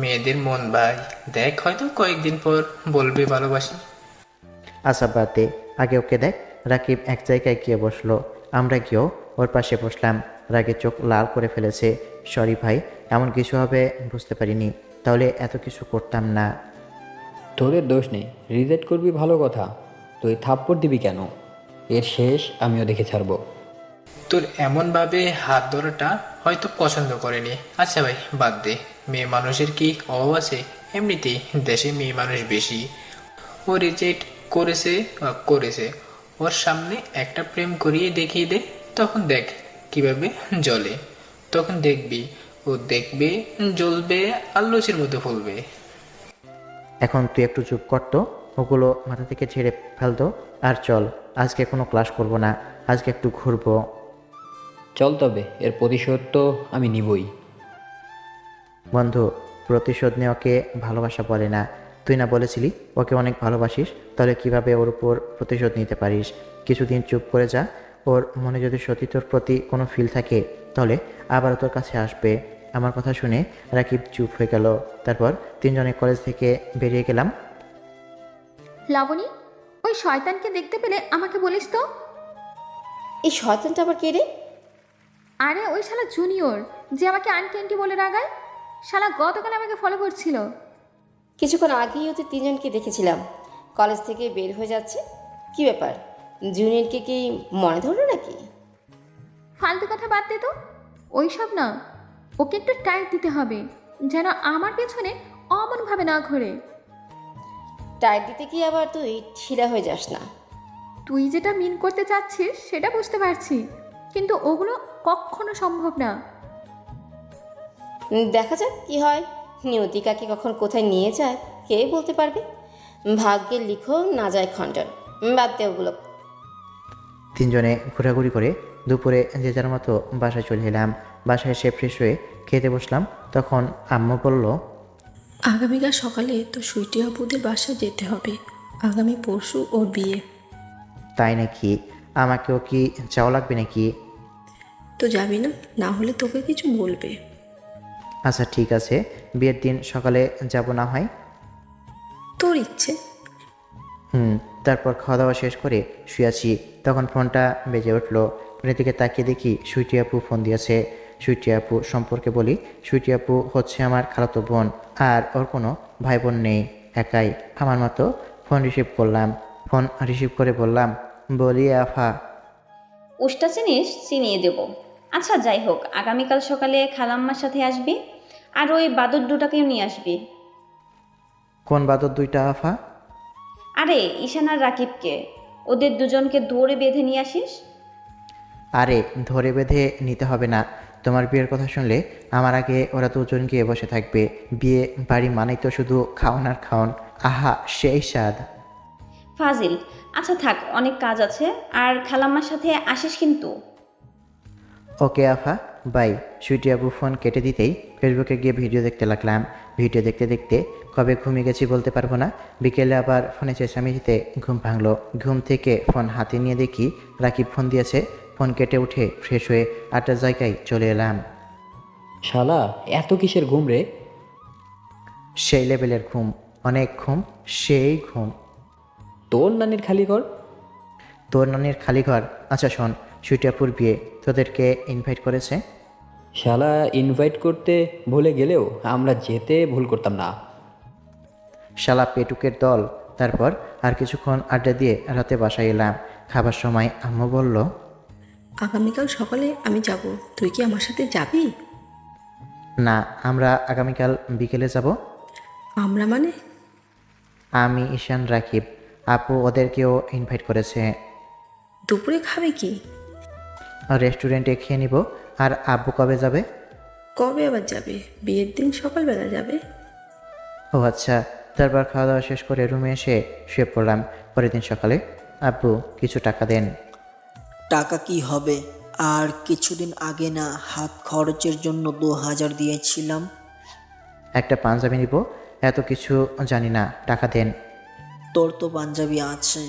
মেয়েদের মন ভাই, দেখ হয়তো কয়েকদিন পর বলবে ভালোবাসি। আচ্ছা বাদ দে, আগে ওকে দেখ রাকিব এক জায়গায় গিয়ে বসলো। আমরা গিয়েও ওর পাশে বসলাম। রাগে চোখ লাল করে ফেলেছে। সরি ভাই, এমন কিছু হবে বুঝতে পারিনি, তাহলে এত কিছু করতাম না। তোদের দোষ নেই, রিজেক্ট করবি ভালো কথা, তুই থাপ্পড় দিবি কেন? এর শেষ আমিও দেখে ছাড়বো। তোর এমনভাবে হাত ধরাটা হয়তো পছন্দ করেনি। আচ্ছা ভাই বাদ দে, মেয়ে মানুষের কি অভাব আছে? এমনিতেই দেশে মেয়ে মানুষ বেশি। ও রিজেক্ট করেছে, ওর সামনে একটা প্রেম করিয়ে দেখিয়ে দে, তখন দেখ কিভাবে জ্বলে। তখন দেখবি ও দেখবে, জ্বলবে আর লুচির মধ্যে ফুলবে। এখন তুই একটু চুপ করতো, ওগুলো মাথা থেকে ঝেড়ে ফেলতো আর চল। আজকে কোনো ক্লাস করব না, আজকে একটু ঘুরবো। চল তবে, এর প্রতিশোধ তো আমি নিবই। বন্ধু, প্রতিশোধ নেওয়াকে ভালোবাসা বলে না। তুই না বলেছিলি ওকে অনেক ভালোবাসিস, তাহলে কিভাবে ওর উপর প্রতিশোধ নিতে পারিস? কিছুদিন চুপ করে যা। ওর মনে যদি সত্যি তোর প্রতি কোনো ফিল থাকে তাহলে আবার তোর কাছে আসবে। আমার কথা শুনে রাকিব চুপ হয়ে গেল। তারপর তিনজনে কলেজ থেকে বেরিয়ে গেলাম। লাবণী, ওই শয়তানকে দেখতে পেলে আমাকে বলিস তো। এই শয়তানটা আবার কে রে? আরে ওই শালা জুনিয়র যে আমাকে আন্টি আন্টি বলে রাগায়, শালা গতকাল আমাকে ফলো করছিল। কিছুক্ষণ আগেই ওদের তিনজনকে দেখেছিলাম কলেজ থেকে বের হয়ে যাচ্ছে। কি ব্যাপার, জুনিয়রকে কি মনে ধরলো নাকি? ফালতু কথা বাদ দে তো, ওই সব না। ওকে একটু টাইট দিতে হবে যেন আমার পেছনে অমনভাবে না ঘোরে। টাইট দিতে কি আবার তুই ঢিলা হয়ে যাস না? তুই যেটা মিন করতে চাচ্ছিস সেটা বুঝতে পারছি, কিন্তু ওগুলো কখনো সম্ভব না। দেখা যাক কি হয়। নিয়তিকাকে কখন কোথায় নিয়ে যায় কে বলতে পারবে। ভাগ্যের লিখো না যায় খণ্ডন। বাদ দে ওগুলো। তিনজনে ঘোরাঘুরি করে দুপুরে যে যার মতো বাসায় চলে এলাম। বাসায় এসে ফ্রেশ হয়ে খেতে বসলাম। তখন আম্মু বলল, আগামীকাল সকালে তো সুইটি আপুদের বাসায় যেতে হবে, আগামী পরশু ওর বিয়ে। তাই নাকি? আমাকেও কি যাওয়া লাগবে নাকি? তো যাবি না? না হলে তোকে কিছু বলবে। আচ্ছা ঠিক আছে, বিয়ের দিন সকালে যাব না হয়। তোর ইচ্ছে। তারপর খাওয়া দাওয়া শেষ করে শুয়েছি। তখন ফোনটা বেজে উঠলো। ফোনের দিকে তাকিয়ে দেখি সুইটি আপু ফোন দিয়েছে। সুইটি আপু সম্পর্কে বলি, সুইটি আপু হচ্ছে আমার খালাতো বোন, আর ওর কোনো ভাই বোন নেই, একাই আমার মতো। ফোন রিসিভ করলাম। ফোন রিসিভ করে বললাম, বলি আফা। উষ্টা চিনিস চিনিয়ে দেব। আচ্ছা যাই হোক, আগামীকাল সকালে খালাম্মার সাথে আসবি, আর ওই বাদর দুটাকেও নিয়ে আসবি। কোন বাদর দুইটা আফা? আরে ঈশান আর রাকিবকে, ওদের দুজনকে দৌড়ে বেঁধে নিয়ে আসিস। আরে ধরে বেঁধে নিতে হবে না, তোমার বিয়ের কথা শুনলে আমার আগে ওরা দুজন গিয়ে বসে থাকবে। বিয়ে বাড়ি মানেই তো শুধু খাওয়ান আর খাওয়ান, আহা সেই স্বাদ। ফাজিল। আচ্ছা থাক, অনেক কাজ আছে, আর খালাম্মার সাথে আসিস কিন্তু। ওকে আফা, বাই। সুইটি আপু ফোন কেটে দিতেই ফেসবুকে গিয়ে ভিডিও দেখতে লাগলাম। ভিডিও দেখতে দেখতে কবে ঘুমিয়ে গেছি বলতে পারবো না। বিকেলে আবার ফোনে চেঁচামেচিতে ঘুম ভাঙলো। ঘুম থেকে ফোন হাতে নিয়ে দেখি রাকিব ফোন দিয়েছে। ফোন কেটে উঠে ফ্রেশ হয়ে 8টার জায়গায় চলে এলাম। শালা এত কিসের ঘুম রে? সেই লেভেলের ঘুম, অনেক ঘুম, সেই ঘুম। তোর নানির খালি ঘর? তোর নানির খালি ঘর? আচ্ছা শোন, সুইটিয়াপুর বিয়ে, তোদেরকে ইনভাইট করেছে। শালা ইনভাইট করতে ভুলে গেলেও আমরা যেতে ভুল করতাম না। শালা পেটুকের দল। তারপর আর কিছুক্ষণ আড্ডা দিয়ে রাতে বাসায় এলাম। খাবার সময় আম্মু বলল, আগামীকাল সকালে আমি যাব, তুই কি আমার সাথে যাবি? না, আমরা আগামীকাল বিকেলে যাব। আমরা মানে? আমি, ঈশান, রাকিব, আপু ওদেরকেও ইনভাইট করেছে। দুপুরে খাবে কি? রেস্টুরেন্টে খেয়ে নিব। আর আব্বু কবে যাবে? কবে আবার যাবে? বিয়ের দিন সকালবেলা যাবে। ও আচ্ছা। তারপর খাওয়া দাওয়া শেষ করে রুমে এসে শুয়ে পড়লাম। পরের দিন সকালে আব্বু কিছু টাকা দেন। টাকা কি হবে? আর কিছুদিন আগে না হাত খরচের জন্য 2000 দিয়েছিলাম। একটা পাঞ্জাবি নিব, এত কিছু জানি না, টাকা দেন। তোর তো পাঞ্জাবি আছে।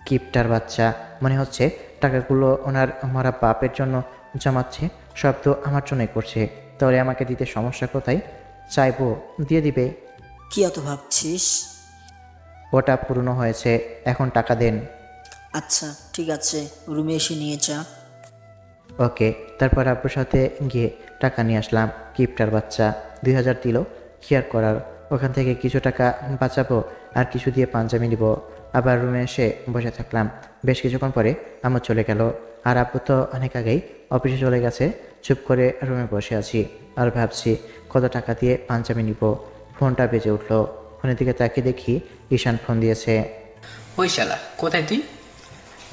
কিপটার বাচ্চা, মনে হচ্ছে টাকাগুলো ওনার মরা বাপের জন্য জমাচ্ছে, সব তো আমার জন্যই করছে। তাহলে আমাকে দিতে সমস্যা কোথায়? চাইবো দিয়ে দিবে। কি এত ভাবছিস? ওটা পুরনো হয়েছে, এখন টাকা দেন। আচ্ছা ঠিক আছে, রুমে এসে নিয়ে যা। ওকে। তারপর আব্বুর সাথে গিয়ে টাকা নিয়ে আসলাম। কিপটার বাচ্চা 2000 দিল, কি আর করার। ওখান থেকে কিছু টাকা বাঁচাবো আর কিছু দিয়ে পাঞ্জাবি নিব। আবার রুমে এসে বসে থাকলাম। বেশ কিছুক্ষণ পরে আম্মু চলে গেল, আর আব্বু তো অনেক আগেই অফিসে চলে গেছে। চুপ করে রুমে বসে আছি আর ভাবছি কত টাকা দিয়ে পাঞ্জাবি নিব। ফোনটা বেজে উঠলো। ফোনের দিকে তাকিয়ে দেখি ঈশান ফোন দিয়েছে। ওই শালা, কোথায় তুই?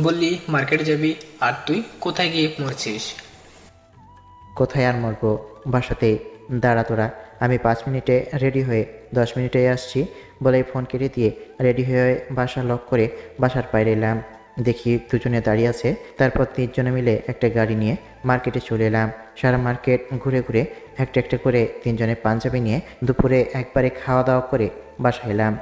বললি মার্কেটে যাবি, আর তুই কোথায় গিয়ে মরছিস? কোথায় আর মরবো, বাসাতেই। দাঁড়া তোরা, আমি 5 মিনিটে রেডি হয়ে 10 মিনিটে আসছি বলে ফোন কেটে দিয়ে রেডি হয়ে বাসা লক করে বাসার বাইরে এলাম। দেখি দুজনে দাঁড়িয়ে আছে। তারপর 3 জনে মিলে একটা গাড়ি নিয়ে মার্কেটে চলে এলাম। সারা মার্কেট ঘুরে ঘুরে একটা একটা করে 3 জনে পাঞ্জাবি নিয়ে দুপুরে একবারে খাওয়া দাওয়া করে বাসায় এলাম।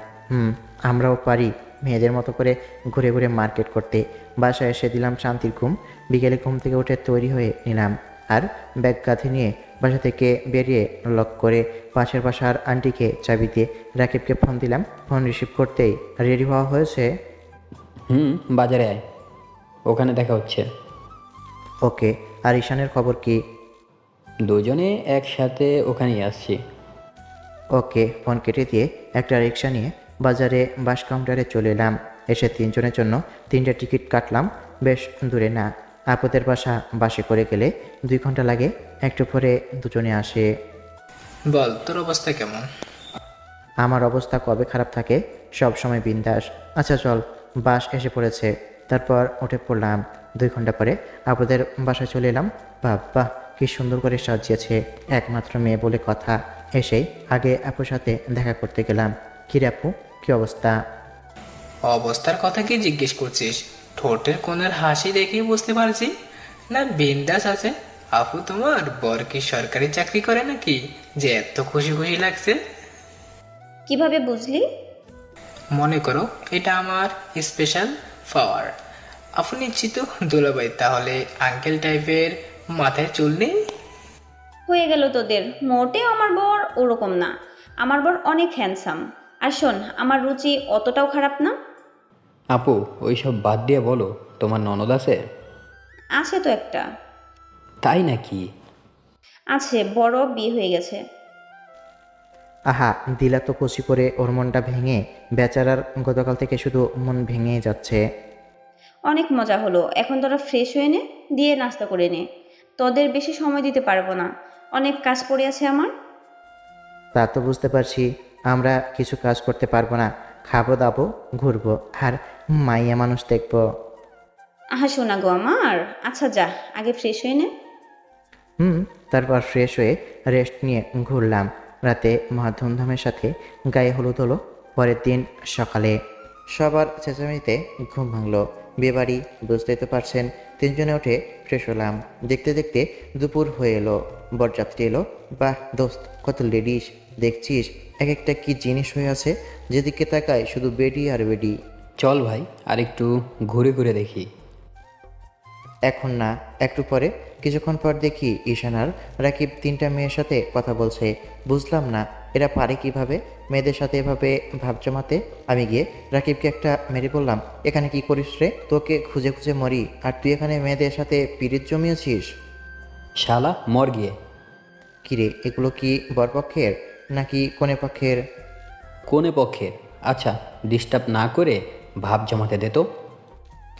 আমরাও পারি মেয়েদের মতো করে ঘুরে ঘুরে মার্কেট করতে। বাসায় এসে দিলাম শান্তির ঘুম। বিকেলে ঘুম থেকে উঠে তৈরি হয়ে নিলাম আর ব্যাগ কাঁধে নিয়ে বাসা থেকে বেরিয়ে লক করে পাশের বাসার আন্টিকে চাবি দিয়ে রাকিবকে ফোন দিলাম। ফোন রিসিভ করতেই রেডি হওয়া হয়েছে। বাজারে আয়, ওখানে দেখা হচ্ছে। ওকে। আর ঈশানের খবর কি? দুজনে একসাথে ওখানেই আসছি। ওকে। ফোন কেটে দিয়ে একটা রিক্সা নিয়ে বাজারে বাস কাউন্টারে চলে এলাম। এসে 3 জনের জন্য 3টে টিকিট কাটলাম। বেশ দূরে না, আপদের বাসা বাসে করে গেলে 2 ঘন্টা লাগে। একটু পরে দুজনে আসে। বল, তোর অবস্থা কেমন? আমার অবস্থা কবে খারাপ থাকে, সব সময় বিন্দাস। আচ্ছা চল, বাস এসে পড়েছে। তারপর উঠে পড়লাম। 2 ঘন্টা পরে আপুদের বাসায় চলে এলাম। বাবা, কি সুন্দর করে সাজিয়েছে, একমাত্র মেয়ে বলে কথা। এসেই আগে আপুর সাথে দেখা করতে গেলাম। কি রে আপু, কি অবস্থা? অবস্থার কথা কি জিজ্ঞেস করছিস? ঠোঁটের কোণের হাসি দেখেই বুঝতে পারছি না বিন্দাস আছে। আপু তোমার বর কি সরকারি চাকরি করে নাকি যে এত খুশি খুশি লাগছে? কিভাবে বুঝলি? মনে করো এটা আমার স্পেশাল পাওয়ার। আপু নিশ্চিত দুলাভাই, তাহলে আঙ্কেল টাইপের মাথায় চুল নেই? হয়ে গেল তোদের। মোটেও আমার বর ওরকম না, আমার বর অনেক হ্যান্ডসাম। আর শোন, আমার রুচি অতটাও খারাপ না। আপু, ওইসব বাদ দিয়ে বলো, তোমার ননদ আছে? আছে তো একটা। তাই নাকি? আছে, বড় বিয়ে হয়ে গেছে। আহা, দিলা তো কচি করে ওর মনটা ভেঙে। বেচারার গতকাল থেকে শুধু মন ভেঙেই যাচ্ছে। অনেক মজা হলো। এখন তোরা ফ্রেশ হয়ে নে, দিয়ে নাস্তা করে নে। তোদের বেশি সময় দিতে পারবো না, অনেক কাজ পড়ে আছে আমার। তা তো বুঝতে পারছি, আমরা কিছু কাজ করতে পারবো না। খাবো দাবো, ঘুরবো, আর মাইয়া মানুষ দেখবো। আহা শোনা গো আমার। আচ্ছা যা, আগে ফ্রেশ হয়ে নে। তারপর ফ্রেশ হয়ে রেস্ট নিয়ে ঘুরলাম। রাতে মহা ধুমধামের সাথে গায়ে হলুদ হলো। পরের দিন সকালে সবার চেঁচামেচিতে ঘুম ভাঙলো। বিয়েবাড়ি, বুঝতেই তো পারছেন। 3 জনে উঠে ফ্রেশ হলাম। দেখতে দেখতে দুপুর হয়ে এলো। বরযাত্রী এলো। বাহ দোস্ত, কত লেডিস দেখছিস, এক একটা কি জিনিস হয়ে আছে। যেদিকে তাকায় শুধু বেডি আর বেডি। চল ভাই, আর একটু ঘুরে ঘুরে দেখি। এখন না, একটু পরে। কিছুক্ষণ পর দেখি ঈশান আর রাকিব 3টা মেয়ের সাথে কথা বলছে। বুঝলাম না এরা পারে কিভাবে মেয়েদের সাথে এভাবে ভাব জমাতে। আমি গিয়ে রাকিবকে একটা মেরে বললাম, এখানে কি করিস রে? তোকে খুঁজে খুঁজে মরি, আর তুই এখানে মেয়েদের সাথে পিরিত জমিয়েছিস? শালা মর গিয়ে। কিরে, এগুলো কি বরপক্ষের নাকি কনে পক্ষের? কোনে পক্ষে? আচ্ছা, ডিস্টার্ব না করে ভাব জমাতে দে তো।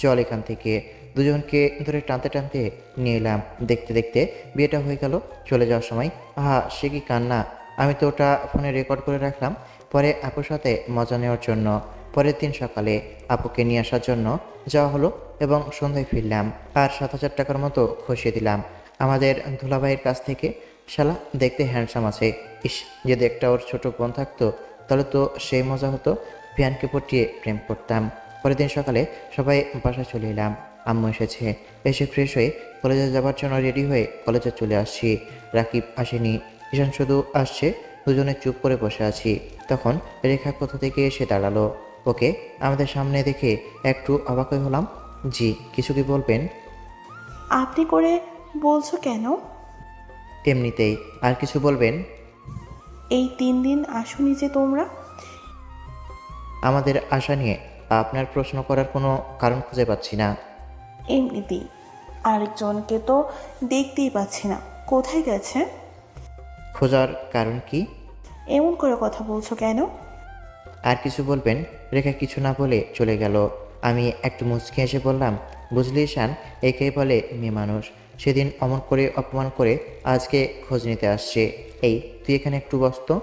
চল এখান থেকে। দুজনকে ধরে টানতে টানতে নিয়ে এলাম। দেখতে দেখতে বিয়েটা হয়ে গেল। চলে যাওয়ার সময় আহা, সে কি কান্না! আমি তো ওটা ফোনে রেকর্ড করে রাখলাম পরে আপুর সাথে মজা নেওয়ার জন্য। পরের দিন সকালে আপুকে নিয়ে আসার জন্য যাওয়া হলো এবং সন্ধ্যায় ফিরলাম। আর 7,000 টাকার মতো খসিয়ে দিলাম আমাদের দুলাভাইয়ের কাছ থেকে। শালা দেখতে হ্যান্ডসাম আছে। ইস, যদি একটা ওর ছোট বোন থাকতো তাহলে তো সেই মজা হতো। পিয়ানকে পটিয়ে প্রেম করতাম। পরের দিন সকালে সবাই বাসায় চলে এলাম। আম্মু এসেছে। এসে ফ্রেশ হয়ে কলেজে যাবার জন্য রেডি হয়ে কলেজে চলে আসছি। রাকিব আসেনি, ঈশান শুধু আসছে। দুজনে চুপ করে বসে আছি। তখন রেখা কোথা থেকে এসে দাঁড়ালো। ওকে আমাদের সামনে দেখে একটু অবাক হয়ে হলাম। জি, কিছু কি বলবেন? আপনি করে বলছো কেন? এমনিতেই। আর কিছু বলবেন? এই 3 দিন আসুনি যে তোমরা। আমাদের আশা নিয়ে আপনার প্রশ্ন করার কোনো কারণ খুঁজে পাচ্ছি না। এমনিতেই আরেকজনকে তো দেখতেই পাচ্ছি না, কোথায় গেছে? খোঁজার কারণ কি? এমন করে কথা বলছো কেন? আর কিছু বলবেন? রেখা কিছু না বলে চলে গেল। আমি একটু মুচকি এসে বললাম, বুঝলি ঈশান, একেই বলে মেয়ে মানুষ। সেদিন অমন করে অপমান করে আজকে খোঁজ নিতে আসছে। এই তুই এখানে একটু বসতো।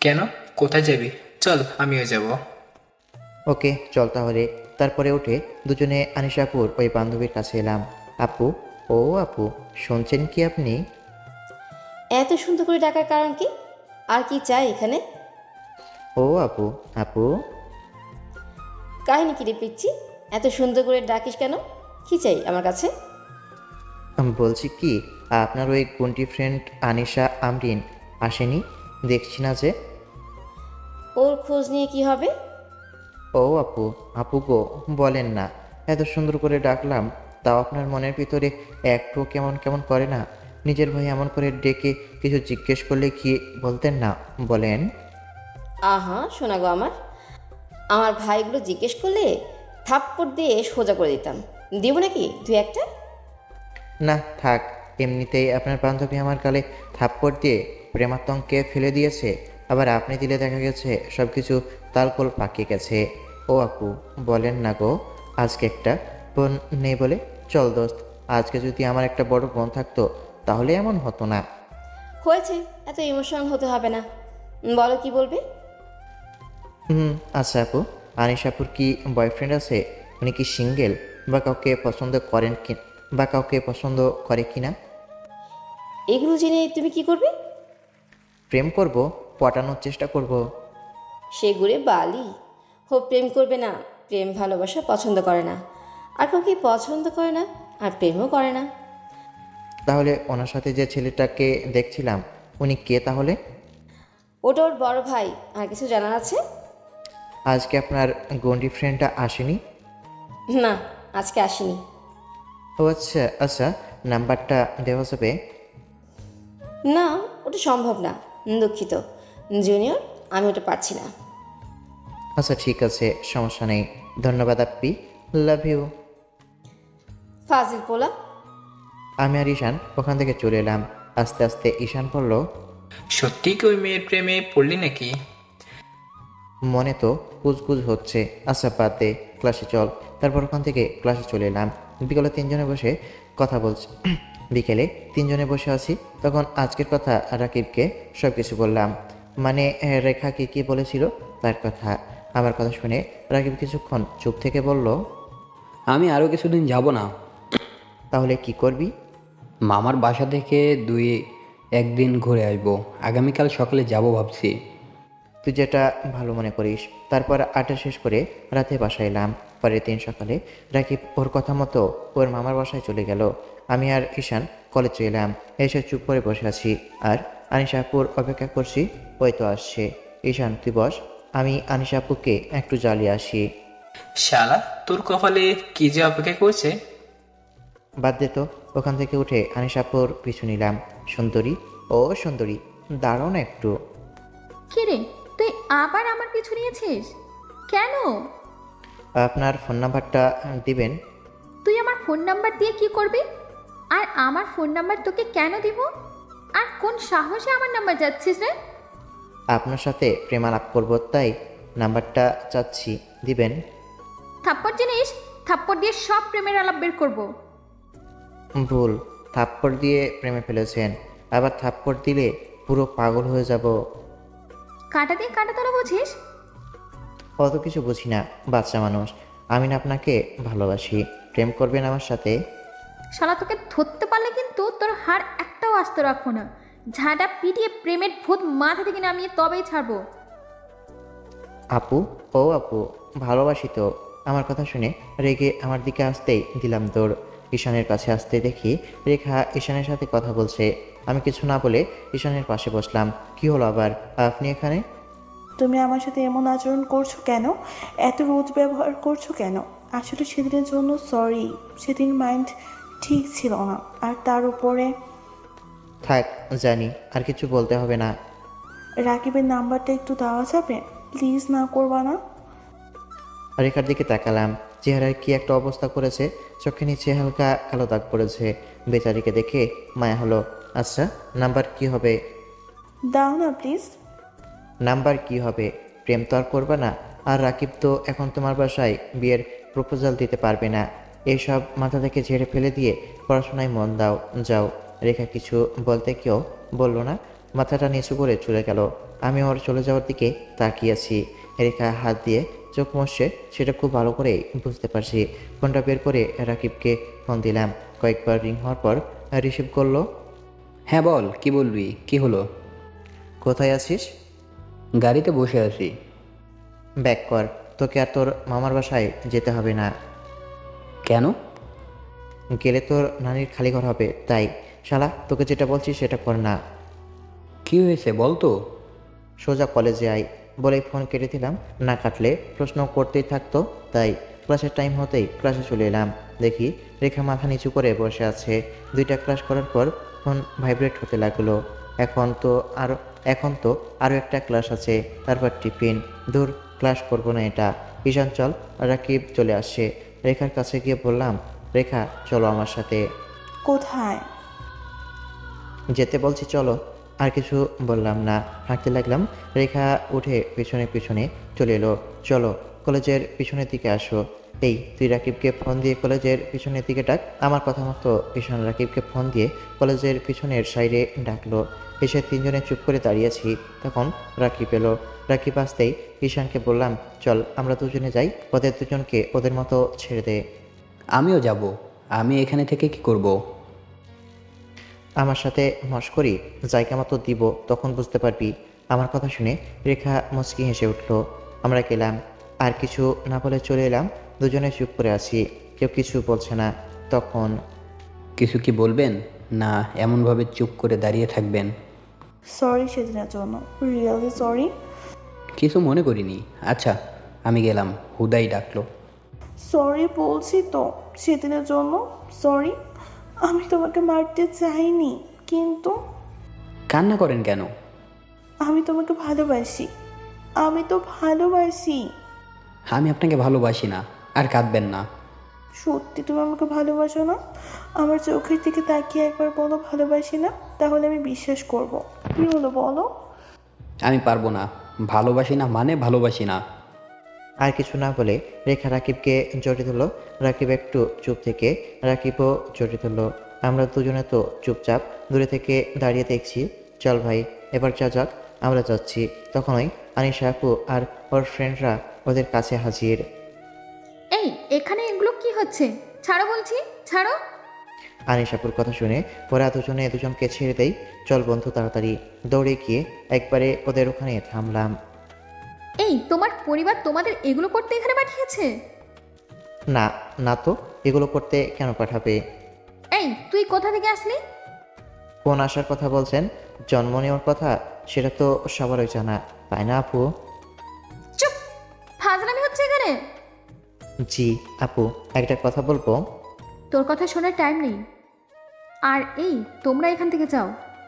কেন, কোথায় যাবি? চল, আমিও যাব। ওকে চল তাহলে। তারপরে উঠে দুজনে আনিশাপুর ওই বান্ধবীর কাছে এলাম। আপু, ও আপু, শুনছেন কি আপনি? এত সুন্দর করে ডাকার কারণ কি? আর কি চাই এখানে? ও আপু, আপু। কাহিনী কি রে পিচ্ছি? এত সুন্দর করে ডাকিস কেন? কি চাই আমার কাছে? বলছি কি, আপনার ওই গুন্টি ফ্রেন্ড আনিশা আমরিন আসেনি? দেখছি না যে। ওর খোঁজ নিয়ে কি হবে? ও আপু, আপু গো, বলেন না। এত সুন্দর করে ডাকলাম, তাও আপনার মনের ভিতরে একটু কেমন কেমন করে না? নিজের ভাই এমন করে ডেকে কিছু জিজ্ঞেস করলে কি বলতেন না? বলেন। আহা শোনা গো আমার, আমার ভাইগুলো জিজ্ঞেস করলে থাপ্পড় দিয়ে সোজা করে দিতাম। দিব নাকি তুই একটা? না থাক, এমনিতেই আপনার বান্ধবী আমার গালে থাপ্পড় দিয়ে প্রেমাতঙ্কে ফেলে দিয়েছে, আবার আপনি দিলে দেখা গেছে সব কিছু তালকোল পাকিয়ে গেছে। ও আপু, বলেন না গো। আজকে একটা বোন নেই বলে? চল দোস্ত, আজকে যদি আমার একটা বড় বোন থাকতো তাহলে এমন হতো না। হয়েছে, এত ইমোশনাল হতে হবে না। বলো কি বলবে? আচ্ছা আপু, আনিশাপুর কি বয়ফ্রেন্ড আছে? উনি কি সিঙ্গেল, বা কাউকে পছন্দ করেন কি, বা কাউকে পছন্দ করে কি না? এগুলো জেনে তুমি কি করবে? প্রেম করব, পটানোর চেষ্টা করব। সে ঘুরে বালি হো, প্রেম করবে না। প্রেম ভালোবাসা পছন্দ করে না, আর কাউকে পছন্দ করে না, আর প্রেমও করে না। তাহলে ওনার সাথে যে ছেলেটাকে দেখছিলাম, উনি কে তাহলে? ওটা ওর বড় ভাই। আর কিছু জানার আছে? আজকে আপনার গন্ডি ফ্রেন্ডটা আসেনি? না, আজকে আসেনি। ও আচ্ছা আচ্ছা, নাম্বারটা দেওয়া যাবে? না, ওটা সম্ভব না। দুঃখিত জুনিয়র, আমি ওটা পারছি না। আচ্ছা ঠিক আছে, সমস্যা নেই। ধন্যবাদ আপ্পি, লাভ ইউ। ফাজিল পোলা। আমি আর ঈশান ওখান থেকে চলে এলাম। আস্তে আস্তে ঈশান বলল, সত্যি কি ওই মেয়ের প্রেমে পড়লি নাকি? মনে তো কুজকুজ হচ্ছে। আচ্ছা বাদ দে, ক্লাসে চল। তারপর ওখান থেকে ক্লাসে চলে এলাম। বিকেলে তিনজনে বসে কথা বলছি। বিকেলে তিনজনে বসে আছি, তখন আজকের কথা রাকিবকে সব কিছু বললাম। মানে রেখা কি বলেছিল তার কথা। আমার কথা শুনে রাকিব কিছুক্ষণ চুপ থেকে বলল, আমি আরও কিছুদিন যাব না। তাহলে কি করবি? মামার বাসা থেকে 2-1 দিন ঘুরে আসবো। আগামীকাল সকালে যাব ভাবছি। তুই যেটা ভালো মনে করিস। তারপর আড্ডা শেষ করে রাতে বাসায় এলাম। পরের দিন সকালে রাকিব ওর কথা মতো ওর মামার বাসায় চলে গেল। আমি আর ঈশান কলেজে এলাম। এসে চুপ করে বসে আছি আর আনিশাপুর অপেক্ষা করছি। ওই তো আসছে। ঈশান তুই বস, আমি আনিশাপুকে একটু জ্বালিয়ে আসি। শালা, তোর কপালে কি যে অপেক্ষা করছে। বাদ দে তো। ওখান থেকে উঠে আনিশাপুর পিছু নিলাম। সুন্দরী, ও সুন্দরী, দাঁড়াও না একটু। কি রে, তুই আবার আমার পিছু নিয়েছিস কেন? আপনার ফোন নাম্বারটা দিবেন? তুই আমার ফোন নাম্বার দিয়ে কি করবি? আর আমার ফোন নাম্বার তোকে কেন দিব? আর কোন সাহসে আমার নাম্বার যাচ্ছিস রে? আপনার সাথে প্রেমালাপ করব, তাই নাম্বারটা চাচ্ছি, দিবেন? থাপ্পড় জিনিস, থাপ্পড় দিয়ে সব প্রেমের আলাপ বের করবো। ভুল, থাপ্পড় দিয়ে প্রেমে ফেলেছেন, আবার থাপ্পড় দিলে পুরো পাগল হয়ে যাব। কাঁটা দিয়ে কাঁটা তোলা বুঝিস? অত কিছু বুঝি না, বাচ্চা মানুষ। আমি না আপনাকে ভালোবাসি। প্রেম করবেন আমার সাথে? শালা তোকে ধরতে পারলে কিন্তু তোর হাড় একটাও আস্ত রাখবো না। ঝাঁটা পিটিয়ে প্রেমের ভূত মাথা থেকে নামিয়ে তবেই ছাড়বো। আপু, ও আপু, ভালোবাসি তো। আমার কথা শুনে রেগে আমার দিকে আসতেই দিলাম দৌড়। ঈশানের কাছে আসতে দেখি রেখা ঈশানের সাথে কথা বলছে। আমি কিছু না বলে ঈশানের পাশে বসলাম। কি হলো আবার, আপনি এখানে? তুমি আমার সাথে এমন আচরণ করছো কেন? এত রোদ ব্যবহার করছো কেন? আসলে সেদিনের জন্য সরি। সেদিন মাইন্ড ঠিক ছিল না, আর তার উপরে থাক, জানি, আর কিছু বলতে হবে না। রাকিবের নাম্বারটা একটু দেওয়া যাবে প্লিজ? না করবা না? রেখার দিকে তাকালাম, চেহারার কি একটা অবস্থা করেছে, চোখে নিচে হালকা কালো দাগ পড়েছে। বেচারিকে দেখে মায়া হলো। আচ্ছা, নাম্বার কি হবে? দাও না প্লিজ। নাম্বার কি হবে? প্রেম তো আর করবে না। আর রাকিব তো এখন তোমার বাসায় বিয়ের প্রপোজাল দিতে পারবে না। এইসব মাথা থেকে ঝেড়ে ফেলে দিয়ে পড়াশোনায় মন দাও, যাও। রেখা কিছু বলতে কেউ বলল না, মাথাটা নিচু করে চলে গেল। আমি ওর চলে যাওয়ার দিকে তাকিয়েছি। রেখা হাত দিয়ে চোখ মুছছে, সেটা খুব ভালো করেই বুঝতে পারছি। ফোনটা বের করে রাকিবকে ফোন দিলাম। কয়েকবার রিং হওয়ার পর রিসিভ করলো। হ্যাঁ বল, কি বলবি, কি হলো? কোথায় আছিস? গাড়িতে বসে আছি। ব্যাক কর, তোকে আর তোর মামার বাসায় যেতে হবে না। কেন? গেলে তোর নানির খালি ঘর হবে, তাই। শালা, তোকে যেটা বলছি সেটা কর না। কি হয়েছে বল তো? সোজা কলেজে আয় বলেই ফোন কেটে দিলাম। না কাটলে প্রশ্ন করতেই থাকতো, তাই ক্লাসের টাইম হতেই ক্লাসে চলে এলাম। দেখি রেখা মাথা নিচু করে বসে আছে। 2টা ক্লাস করার পর ফোন ভাইব্রেট হতে লাগলো। এখন তো আরও একটা ক্লাস আছে, তারপর টিফিন। দূর, ক্লাস করবো না এটা। ঈশান চল। রাকিব চলে আসছে। রেখার কাছে গিয়ে বললাম, রেখা চলো আমার সাথে। কোথায়? যেতে বলছি চলো। আর কিছু বললাম না, হাঁটতে লাগলাম। রেখা উঠে পিছনে পিছনে চলে এলো। চলো, কলেজের পিছনের দিকে আসো। এই, তুই রাকিবকে ফোন দিয়ে কলেজের পিছনের দিকে ডাক। আমার কথা মতো ঈশান রাকিবকে ফোন দিয়ে কলেজের পিছনের সাইডে ডাকলো। এসে 3জনে চুপ করে দাঁড়িয়েছি। তখন রাকিব এলো। রাকিব আসতেই ঈশানকে বললাম, চল আমরা দুজনে যাই, ওদের দুজনকে ওদের মতো ছেড়ে দে। আমিও যাব। আমি এখানে থেকে কি করব? আমার সাথে মশকরি জায়গা মতো দিব, তখন বুঝতে পারবি। আমার কথা শুনে রেখা মুচকি হেসে উঠল। আমরা গেলাম। আর কিছু না বলে চলে এলাম। দুজনে চুপ করে আছি, কেউ কিছু বলছে না। তখন কিছু কি বলবেন, না এমনভাবে চুপ করে দাঁড়িয়ে থাকবেন? সরি সেদিনের জন্য, রিয়েলি সরি। কিছু মনে করিনি। আচ্ছা, আমি গেলাম। হুদাই ডাকলো। সরি বলছি তো, সেদিনের জন্য সরি। আমি তোমাকে মারতে চাইনি, কিন্তু কান্না করেন কেন? আমি তোমাকে ভালোবাসি। আমি তো ভালোবাসি। আমি আপনাকে ভালোবাসি না। আর কাঁদবেন না। সত্যি তুমি আমাকে ভালোবাসো না? আমার চোখের দিকে তাকিয়ে একবার বলো ভালোবাসি না, তাহলে আমি বিশ্বাস করব। কি হলো বলো? আমি পারবো না। ভালোবাসি না মানে ভালোবাসি না। আর কিছু না বলে রেখা রাকিবকে জড়িয়ে ধরলো। রাকিব একটু চুপ থেকে রাকিবও জড়িয়ে ধরলো। আমরা দুজনে তো চুপচাপ দূরে থেকে দাঁড়িয়ে দেখছি। চল ভাই, এবার যা যাক। আমরা যাচ্ছি। তখনই আনিশা আপু আর ওর ফ্রেন্ডরা ওদের কাছে হাজির। এই, এখানে এগুলো কি হচ্ছে? ছাড়ো বলছি, ছাড়ো। আনিশাপুর কথা শুনে ওরা দুজনে দুজনকে ছেড়ে দেই। চল বন্ধু, তাড়াতাড়ি। দৌড়ে গিয়ে একবারে ওদের ওখানে থামলাম। এই, তোমার পরিবার তোমাদের এগুলো করতে এখানে পাঠিয়েছে? না, না তো, এগুলো করতে কেন পাঠাবে? এই, তুই কোথা থেকে আসলি? কোন আসার কথা বলছেন? জন্ম নেওয়ার কথা, সেটা তো সবারই জানা, তাই না আপু? চুপ! ফাজলামি হচ্ছে এখানে। জি আপু, একটা কথা বলবো? তোর কথা শোনার টাইম নেই। আর এই, তোমরা এখান থেকে যাও।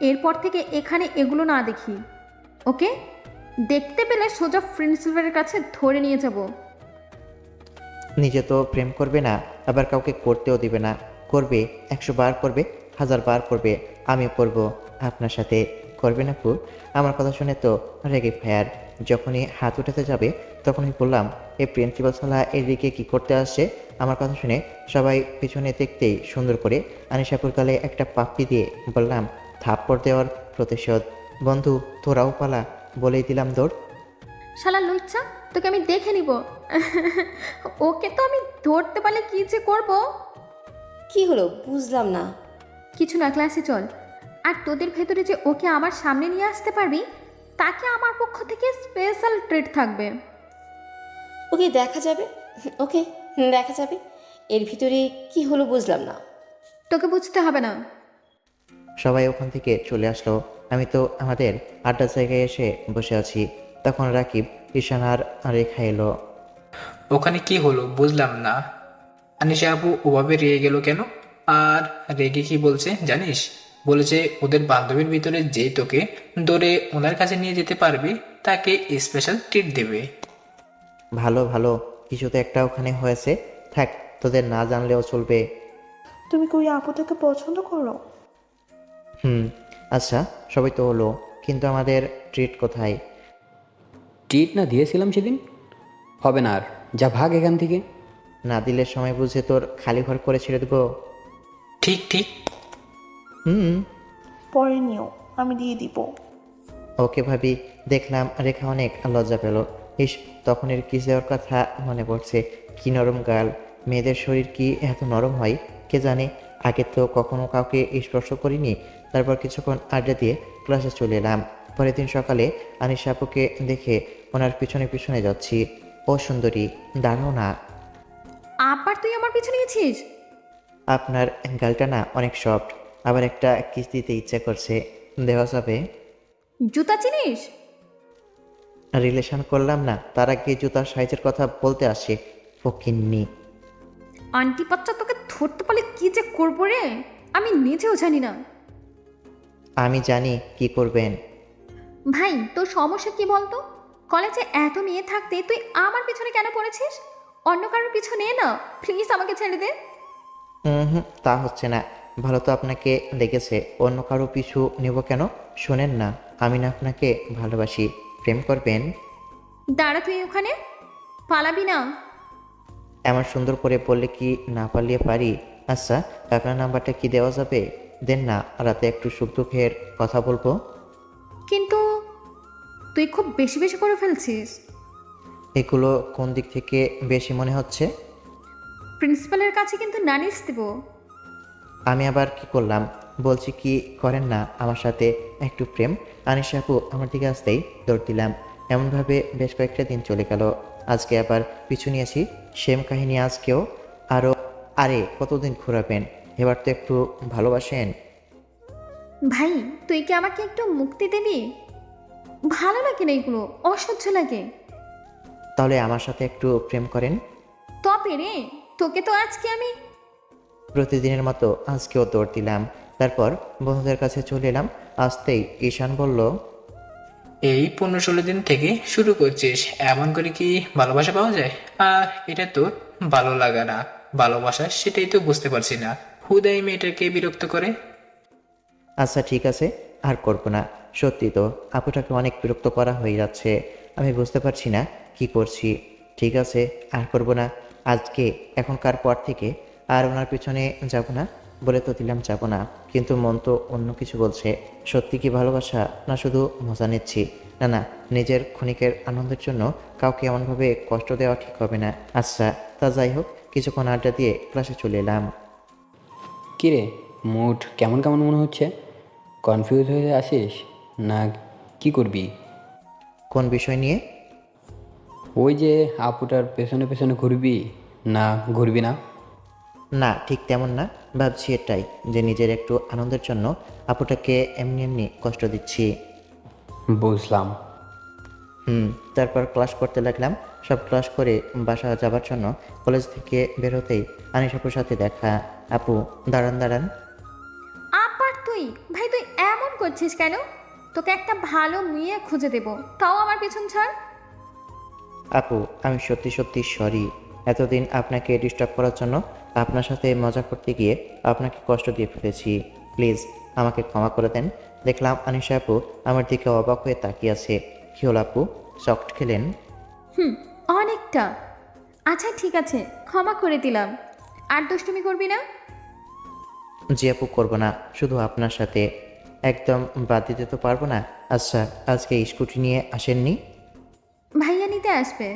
এরপর থেকে এখানে এগুলো না দেখি, ওকে? দেখতে পেলে সোজা প্রিন্সিপালের কাছে ধরে নিয়ে যাব। নিজে তো প্রেম করবে না, আবার কাউকে করতেও দিবে না। করবে 100 বার করবে, 1000 বার করবে। আমিও করব আপনার সাথে। করবে না আপু? আমার কথা শুনে তো রেগে ফায়ার। যখনই হাত উঠাতে যাবে তখনই বললাম, এই প্রিন্সিপাল সালা এদিকে কি করতে আসছে? আমার কথা শুনে সবাই পিছনে দেখতেই সুন্দর করে আনিশাপুর গালে একটা পাপ্পি দিয়ে বললাম, থাপ্পড় দেওয়ার প্রতিশোধ। বন্ধু তোরাও পালা, বলেই দিলাম দৌড়। শালা লুচ্চা, তোকে আমি দেখে নিব। ওকে তো আমি ধরতে পারলে কি যে করব। কি হলো বুঝলাম না। কিছু না, ক্লাসে চল। আর তোদের ভেতরে যে ওকে আমার সামনে নিয়ে আসতে পারবি, তাকে আমার পক্ষ থেকে স্পেশাল ট্রিট থাকবে। ওকে দেখা যাবে, ওকে দেখা যাবে। এর ভিতরে কি হলো বুঝলাম না। তোকে বুঝতে হবে না। সবাই ওখান থেকে চলে আসলো। আমি তো আমাদের আড্ডার জায়গায় এসে বসে আছি। তখন রাকিব, ঈশান আর রেখা এলো। ওখানে কি হলো বুঝলাম না। আনিশা আপু ওভাবে রেগে গেল কেন? আর রেগে কি বলছে জানিস? বলেছে ওদের বান্ধবীর ভিতরে যে তোকে ধরে ওনার কাছে নিয়ে যেতে পারবে তাকে স্পেশাল ট্রিট দেবে। ভালো ভালো, কিছু তো একটা ওখানে হয়েছে। থাক, তোদের না জানলেও চলবে। তুমি কি ওই আপুটাকে পছন্দ করো? হুম, আচ্ছা সবই তো হলো, কিন্তু আমাদের ট্রিট কোথায়? ট্রিট না দিয়েছিলাম সেদিন? হবে না আর, যা ভাগ এখান থেকে। না দিলে সময় বুঝে তোর খালি ঘর করে ছেড়ে দেবো। ঠিক ঠিক। হুম। পরে নিও, আমি দিয়ে দিব। ওকে ভাবি। দেখলাম রেখা অনেক লজ্জা পেল। ইস, তখনের কিস দেওয়ার কথা মনে পড়ছে। কি নরম গাল! মেয়েদের শরীর কি এত নরম হয় কে জানে। আগে তো কখনো কাউকে স্পর্শ করিনি। তারপর কিছুক্ষণ আড্ডা দিয়ে ক্লাসে চলে এলাম। পরের দিন সকালে আনিশা আপুকে দেখে ওনার পিছনে পিছনে যাচ্ছি। ও সুন্দরী, দাঁড়াও না। আবার তুই আমার পিছু নিয়েছিস? আপনার গালটা না অনেক সফট, আবার একটা কিস দিতে ইচ্ছা করছে। দেওয়া যাবে? জুতা চিনিস? রিলেশন করলাম না, তার আগে জুতার সাইজের কথা বলতে আসে ফকিন্নি। আন্টি বাচ্চা, তোকে ধরতে পারলে কি যে করবো রে, আমি নিজেও জানি না। আমি জানি কি করবেন। ভাই, তোর সমস্যা কি বলতো? কলেজে এত মেয়ে থাকতে তুই আমার পিছনে কেন পড়েছিস? অন্য কারোর পিছনে না, প্লিজ আমাকে ছেড়ে দে। হুম, তা হচ্ছে না। ভালো তো আপনাকে লেগেছে, অন্য কারো পিছু নেব কেন? শোনেন না, আমি না আপনাকে ভালোবাসি। প্রেম করবেন? দাঁড়া, তুই ওখানে পালাবি না। এমন সুন্দর করে বললে কি না পারলে পারি। আচ্ছা, আপনার নাম্বারটা কি দেওয়া যাবে? দেন না, রাতে একটু সুখ দুঃখের কথা বলবো। কিন্তু তুই খুব বেশি বেশি করে ফেলছিস। এগুলো কোন দিক থেকে বেশি মনে হচ্ছে? প্রিন্সিপালের কাছে কিন্তু নালিশ দেব। আমি আবার কি করলাম? বলছি কি করেন না আমার সাথে একটু প্রেম। আনিশা আপু আমার দিকে আসতেই দৌড় দিলাম। এমনভাবে বেশ কয়েকটা দিন চলে গেল। আজকে আবার পিছু নিয়েছি, সেম কাহিনী আজকেও। আরও আরে কতদিন ঘোরাবেন? এবার তো একটু ভালোবাসেন। ভাই, তুই কি আমাকে একটু মুক্তি দিবি? ভালো লাগে না এগুলো, অসহ্য লাগে। তাহলে আমার সাথে একটু প্রেম করেন। তবে রে, তোকে তো আজকে আমি। প্রতিদিনের মতো আজকেও দৌড় দিলাম। তারপর বন্ধুদের কাছে চলে এলাম। আসতেই ঈশান বলল, এই 15-16 দিন থেকে শুরু করছিস, এমন করে কি ভালোবাসা পাওয়া যায়? আর এটা তো ভালো লাগা না, ভালোবাসা সেটাই তো বুঝতে পারছি না। হুদাই মেয়েটাকে বিরক্ত করে। আচ্ছা ঠিক আছে, আর করবো না। সত্যি তো আপুটাকে অনেক বিরক্ত করা হয়ে যাচ্ছে। আমি বুঝতে পারছি না কি করছি। ঠিক আছে, আর করবো না। আজকে এখনকার পর থেকে আর ওনার পিছনে যাব না বলে তো দিলাম যাব না, কিন্তু মন তো অন্য কিছু বলছে। সত্যি কি ভালোবাসা, না শুধু মজা নিচ্ছি? না না, নিজের ক্ষণিকের আনন্দের জন্য কাউকে এমনভাবে কষ্ট দেওয়া ঠিক হবে না। আচ্ছা, তা যাই হোক, কিছুক্ষণ আড্ডা দিয়ে ক্লাসে চলে এলাম। কিরে, মুড কেমন কেমন মনে হচ্ছে? কনফিউজ হয়ে আসিস না? কি করবি? কোন বিষয় নিয়ে? ওই যে আপুটার পেছনে পেছনে ঘুরবি না ঘুরবি না? না, ঠিক তেমন না। ভাবছি এটাই, যে নিজের একটু আনন্দের জন্য আপুটাকে এমনি এমনি কষ্ট দিচ্ছি। বুঝলাম। তারপর ক্লাস করতে লাগলাম। সব ক্লাস করে বাসা যাবার জন্য কলেজ থেকে বের হতেই আনিস আপুর সাথে দেখা। আপু, দাঁড়ান দাঁড়ান। আবার তুই? ভাই, তুই এমন করছিস কেন? তোকে একটা ভালো মেয়ে খুঁজে দেব, তাও আমার পিছন ছাড়। আপু, আমি সত্যি সত্যি সরি। এতদিন আপনাকে ডিস্টার্ব করার জন্য, আপনার সাথে মজা করতে গিয়ে আপনাকে কষ্ট দিয়ে ফেলেছি। প্লিজ আমাকে ক্ষমা করে দেন। দেখলাম আনিশা আপু আমার দিকে অবাক হয়ে তাকিয়ে আছে। কি হল আপু, চকট খেলেন? অনেকটা। আচ্ছা ঠিক আছে, ক্ষমা করে দিলাম। আর দুষ্টুমি করবি না। জি আপু, করবো না, শুধু আপনার সাথে। একদম বাদ দিতে তো পারবো না। আচ্ছা, আজকে স্কুটি নিয়ে আসেননি? ভাইয়া নিতে আসবে।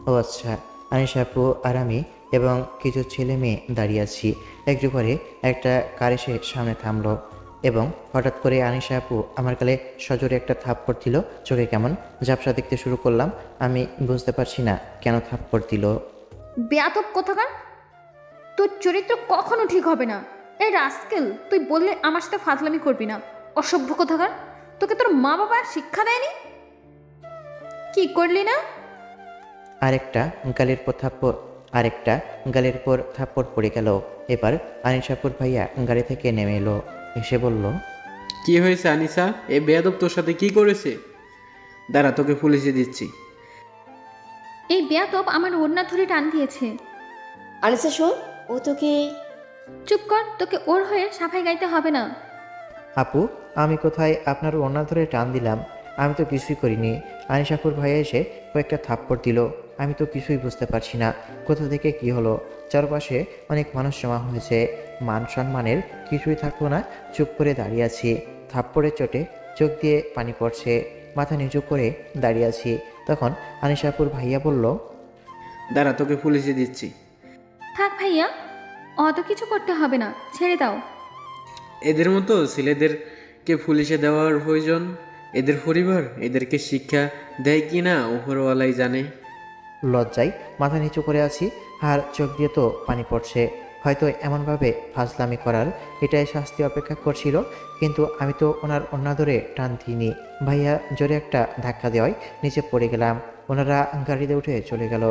ও আচ্ছা। আনিশা আপু আর আমি এবং কিছু ছেলে মেয়ে দাঁড়িয়ে আছি। একটু পরে একটা কার এসে সামনে থামলো এবং হঠাৎ করে আনিশা আপু আমার গালে সজোরে একটা থাপ্পড় দিল। চোখে কেমন ঝাপসা দেখতে শুরু করলাম। আমি বুঝতে পারছি না কেন থাপ্পড় দিল। বেয়াদব কোথাকার! তোর চরিত্র কখনো ঠিক হবে না। এই রাস্কেল, তুই বললে আমার সাথে ফাজলামি করবি না। অসভ্য কোথাকার! তোকে তোর মা বাবা শিক্ষা দেয়নি? কি করলি না? আরেকটা গালের পর থাপ্পড় পড়ে গেল। এবার আনিশাপুর ভাইয়া গাড়ি থেকে নেমে এলো। এসে বলল, কি হয়েছে আনিসা? এ বেয়াদব তোর সাথে কি করেছে? দাঁড়া, তোকে পুলিশে দিচ্ছি। এই বেয়াদব আমার ওড়না ধরে টান দিয়েছে। আনিসা শোন, ও তোকে... চুপ কর, তোকে ওর হয়ে সাফাই গাইতে হবে না। আপু, আমি কোথায় আপনার ওড়না ধরে টান দিলাম? আমি তো কিছুই করিনি। আনিসাপুর ভাইয়া এসে কয়েকটা থাপ্পড় দিল। আমি তো কিছুই বুঝতে পারছি না কোথা থেকে কি হলো। চারপাশে অনেক মানুষ জমা হয়েছে, মান সম্মানের কিছুই থাকলো না। চুপ করে দাঁড়িয়ে আছি, থাপ্পড়ের চোটে চোখ দিয়ে পানি পড়ছে, মাথা নিচু করে দাঁড়িয়ে আছি। তখন আনিসাপুর ভাইয়া বলল, দাঁড়া, তোকে পুলিশে দিচ্ছি। থাক ভাইয়া, অত কিছু করতে হবে না, ছেড়ে দাও। এদের মতো ছেলেদেরকে পুলিশে দেওয়ার প্রয়োজন? এদের পরিবার এদেরকে শিক্ষা দেয় কি না উপরওয়ালাই জানে। লজ্জায় মাথা নিচু করে আছি, আর চোখ দিয়ে তো পানি পড়ছে। হয়তো এমনভাবে ফাজলামি করার এটাই শাস্তি অপেক্ষা করছিল, কিন্তু আমি তো ওনার ওড়না ধরে টান দিইনি। ভাইয়া জোরে একটা ধাক্কা দেওয়ায় নিচে পড়ে গেলাম। ওনারা গাড়িতে উঠে চলে গেল।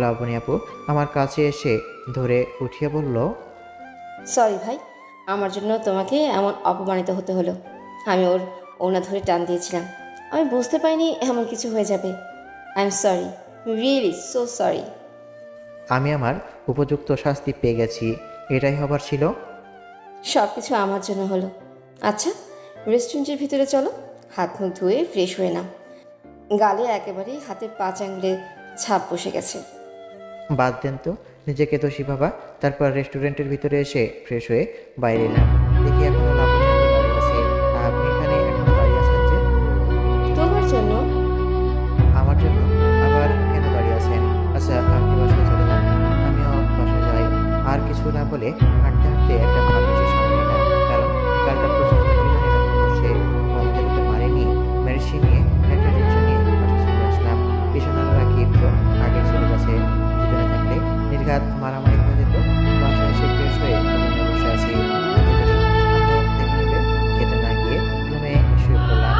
লাবণী আপু আমার কাছে এসে ধরে উঠিয়ে বলল, সরি ভাই, আমার জন্য তোমাকে এমন অপমানিত হতে হলো। আমি ওর ওনা ধরে টান দিয়েছিলাম, আমি বুঝতে পারিনি এমন কিছু হয়ে যাবে। I am sorry, really so sorry. আমি আমার উপযুক্ত শাস্তি পেয়ে গেছি, এটাই হবার ছিল। সব কিছু আমার জন্য হলো। আচ্ছা, রেস্টুরেন্টের ভিতরে চলো, হাত মুখ ধুয়ে ফ্রেশ হয়ে নাও। গালে একেবারে হাতের 5 আঙুলের ছাপ বসে গেছে। বাদ দেন তো, নিজেকে দোষী বাবা। তারপর রেস্টুরেন্টের ভিতরে এসে ফ্রেশ হয়ে বাইরে এলাম। দেখি এখনো লাবণী আপু দাঁড়িয়ে আছে। আপনি এখানে এখনো দাঁড়িয়ে আছেন যে? তোমার জন্য। আমার জন্য? আবার কেন দাঁড়িয়ে আছেন? আচ্ছা, আপনি বাসায় চলে যান, আমিও বাসায় যাই। আর কিছু না বলে হাঁটতে হাঁটতে একটা ফার্মেসির সামনে এলাম, কারণ কালটা প্রচন্ড পরিমাণে ব্যথা করছে। কমতে তো পারেনি, মেডিসিন নিয়ে একটা রিক্সা নিয়ে বাসায় চলে আসলাম। পিছনের রাকিব তো আগে চলে গেছে। দুজনে থাকলে নির্ঘাত মারামারি হয়ে যেত। বাসায় এসে ফ্রেশ হয়ে রুমে বসে আছি। দেখে নেবে, খেতে না গিয়ে রুমে শুয়ে পড়লাম।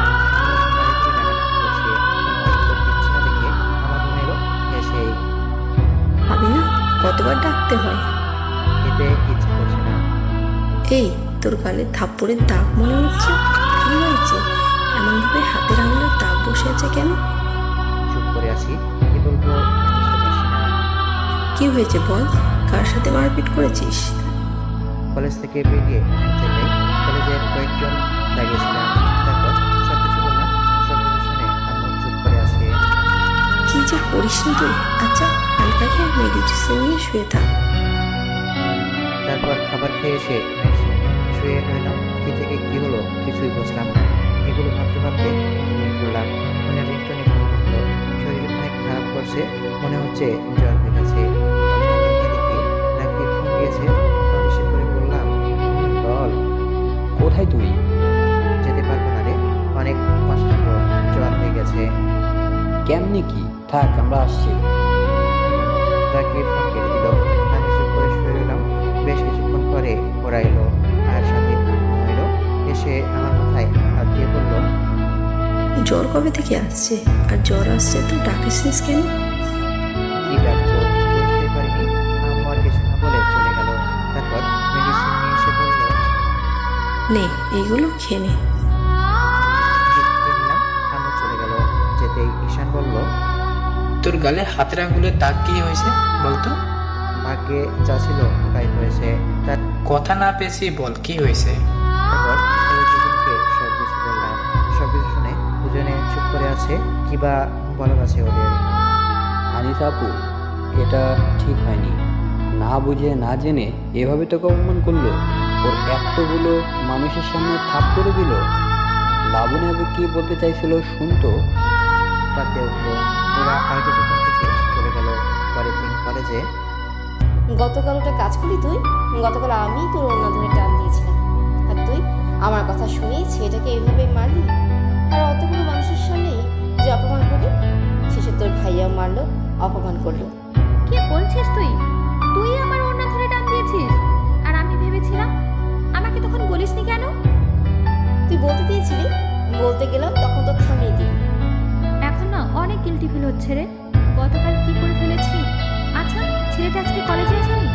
ভাবি না, কতবার ডাকতে হয়? খেতে ইচ্ছে করছে না। এই, তোর গালে থাপ্পড়ের দাগ মনে হচ্ছে। কি হয়েছে? এমনভাবে হাতের আঙুলের দাগ বসে আছে কেন? চুপ করে আছি, কি বলবো বুঝতে পারছি না। কি হয়েছে বল, কার সাথে মারপিট করেছিস? কলেজ থেকে বেরিয়ে এক জায়গায় কলেজের কয়েকজন দাঁড়িয়েছিলাম। তারপর সবকিছু বললাম। সবকিছু শুনে আম্মু চুপ করে আছে। কি যে করিস না তুই। আচ্ছা, হালকাকে মেডিসিন নিয়ে শুয়ে থাক। তারপর খাবার খেয়ে এসে মেডিসিন নিয়ে শুয়ে রইলাম। কি থেকে কি হলো কিছুই বুঝলাম না। এগুলো ভাবতে ভাবতে ঘুমিয়ে পড়লাম। মনে রিংটনে ঘুম ধরলো। শরীর অনেক খারাপ করছে, মনে হচ্ছে জ্বর হয়ে গেছে। দেখি রাকিব ফোন দিয়েছে। রিসিভ করে বললাম, বল। কোথায় তুই? যেতে পারবো না রে, অনেক অসুস্থ, জ্বর হয়ে গেছে। কেমনি কি? থাক, আমরা আসছি। রাকিব ফোন কেটে দিল। আমি চুপ করে শুয়ে রইলাম। বেশ কিছুক্ষণ পরে ওরা এলো, আর সাথে আম্মু এলো। এসে আমার মাথায় হাত দিয়ে বলল, জ্বর কবে থেকে আসছে? আর জ্বর আসছে তো ডাকিস কেন? কি ডাকবো বুঝতে পারিনি। আম্মু আর কিছু না বলে চলে গেল। তারপর মেডিসিন নিয়ে এসে বলল, নে, এইগুলো খেয়ে নে। নিলাম। আম্মু চলে গেল। যেতেই ঈশান বলল, তোর গালে হাতের আঙুলের দাগ কি হয়েছে বলতো? ভাগ্যে যা ছিল তাই হয়েছে। তার কথা না পেয়েছি, বল কি হয়েছে? তারপর ওদের দুজনকে সব কিছু বললাম। সব কিছু শুনে দুজনে চুপ করে আছে। কিবা বলার আছে ওদের। আনিসা আপু, এটা ঠিক হয়নি। না বুঝে না জেনে এভাবে তোকে অপমান করলো। ওর এতগুলো মানুষের সামনে থাপ করে দিল। লাবণী আপু কি বলতে চাইছিল শুনতো। পাতে উঠলো। ওরা আর কিছুক্ষণ থেকে চলে গেল। পরের দিন কলেজে। গতকাল ওটা কাজ করি তুই? গতকাল আমি তোর ওনা ধরে টান দিয়েছিলাম, আর তুই আমার কথা শুনে ছেলেটাকে এইভাবে মারলি। আর অতগুলো মানুষের সামনে যে অপমান করলি, শেষে তোর ভাইয়া মারলো, অপমান করলো। কি বলছিস তুই? তুই আমার ওড়না ধরে টান দিয়েছিস? আর আমি ভেবেছিলাম, আমাকে তখন বলিসনি কেন? তুই বলতে দিয়েছিলি, বলতে গেলাম তখন তো থামিয়ে দিলি। এখন না অনেক গিল্টি ফিল হচ্ছে রে। গতকাল কি করে ফেলেছি। আচ্ছা, ছেলেটা আজকে কলেজে আসেনি?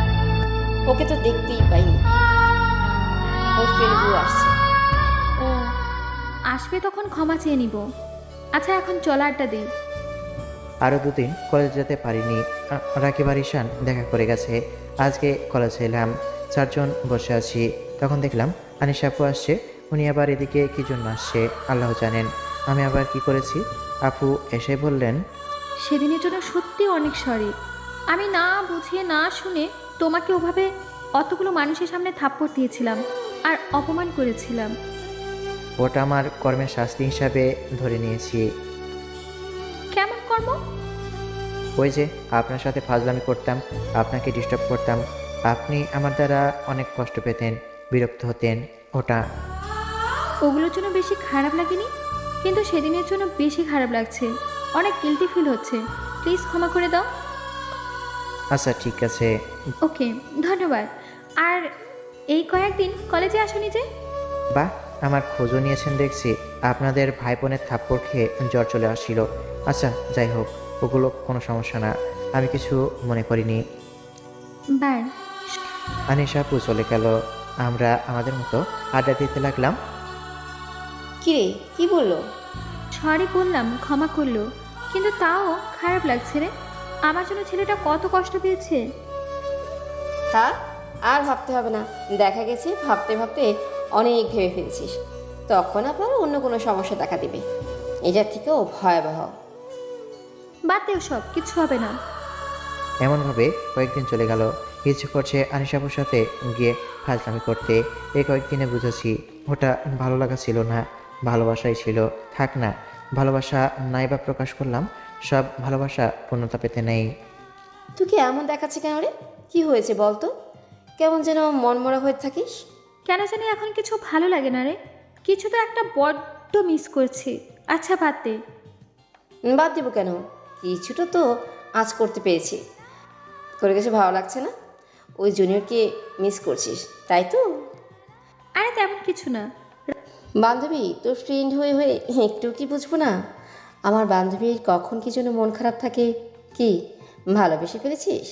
ওকে তো দেখতেই পাইনি। ওর ফ্রেন্ডগুলো আসছে। ও আসবে, তখন ক্ষমা চেয়ে নিব। আচ্ছা, এখন চল আড্ডা দিই। আরও দুদিন কলেজে যেতে পারিনি। রাকিব আর ঈশান দেখা করে গেছে। আজকে কলেজে এলাম, 4 জন বসে আছি। তখন দেখলাম আনিশা আপু আসছে। উনি আবার এদিকে কী জন্য আসছে আল্লাহ জানেন। আমি আবার কি করেছি? আপু এসে বললেন, সেদিনের জন্য সত্যি অনেক সরি। আমি না বুঝিয়ে না শুনে তোমাকে ওভাবে অতগুলো মানুষের সামনে থাপ্পড় দিয়েছিলাম আর অপমান করেছিলাম। ওটা আমার কর্মের শাস্তি হিসাবে ধরে নিয়েছি। কেমন কর্ম? ওই যে আপনার সাথে ফাজলামি করতাম, আপনাকে ডিস্টার্ব করতাম, আপনি আমার দ্বারা অনেক কষ্ট পেতেন, বিরক্ত হতেন, ওটা। ওগুলোর জন্য বেশি খারাপ লাগেনি, কিন্তু সেদিনের জন্য বেশি খারাপ লাগছে। অনেক গিল্টি ফিল হচ্ছে। প্লিজ ক্ষমা করে দাও। আচ্ছা ঠিক আছে। ওকে, ধন্যবাদ। আর এই কয়েকদিন কলেজে আসোনি যে? বাহ, আমার খোঁজও নিয়েছেন দেখছি। আপনাদের ভাই বোনের থাপ্পড় খেয়ে জ্বর চলে আসছিল। আচ্ছা যাই হোক, ওগুলো কোনো সমস্যা না, আমি কিছু মনে করিনি। বাই। আনিশা আপু চলে গেল। আমরা আমাদের মতো আড্ডা দিতে লাগলাম। কিরে, কি বললো? সরি বললাম, ক্ষমা করলো, কিন্তু তাও খারাপ লাগছে রে। আমার জন্য ছেলেটা কত কষ্ট পেয়েছে। থাক, আর ভাবতে হবে না। দেখা গেছে ভাবতে ভাবতে অনেক ভেবে ফেলছিস। তখন আবার অন্য কোনো সমস্যা দেখা দিবে, এটার থেকেও ভয়াবহ। বাদ দেও, সব কিছু হবে না। এমনভাবে কয়েকদিন চলে গেল। ইচ্ছে করছে আনিশাপুর সাথে গিয়ে ফাজলামি করতে। এই কয়েকদিনে বুঝেছি ওটা ভালো লাগা ছিল না, ভালোবাসাই ছিল। থাক না, ভালোবাসা নাই বা প্রকাশ করলাম, সব ভালোবাসা পূর্ণতা পেতে নেই। তুই কি এমন দেখাচ্ছে কেন রে? কি হয়েছে বলতো? কেমন যেন মনমরা হয়ে থাকিস। কেন জানি এখন কিছু ভালো লাগে না রে। কিছু তো একটা বড্ড মিস করছি। আচ্ছা বাদ দে। বাদ দেবো কেন? কিছুটা তো আজ করতে পেরেছি। করে কিছু ভালো লাগছে না? ওই জুনিয়রকে মিস করছিস, তাই তো? আরে তেমন কিছু না। বান্ধবী, তোর ফ্রেন্ড হয়ে হয়ে একটু কি বুঝবো না? আমার বান্ধবীর কখন কি জন্য মন খারাপ থাকে? কি ভালোবেসে ফেলেছিস?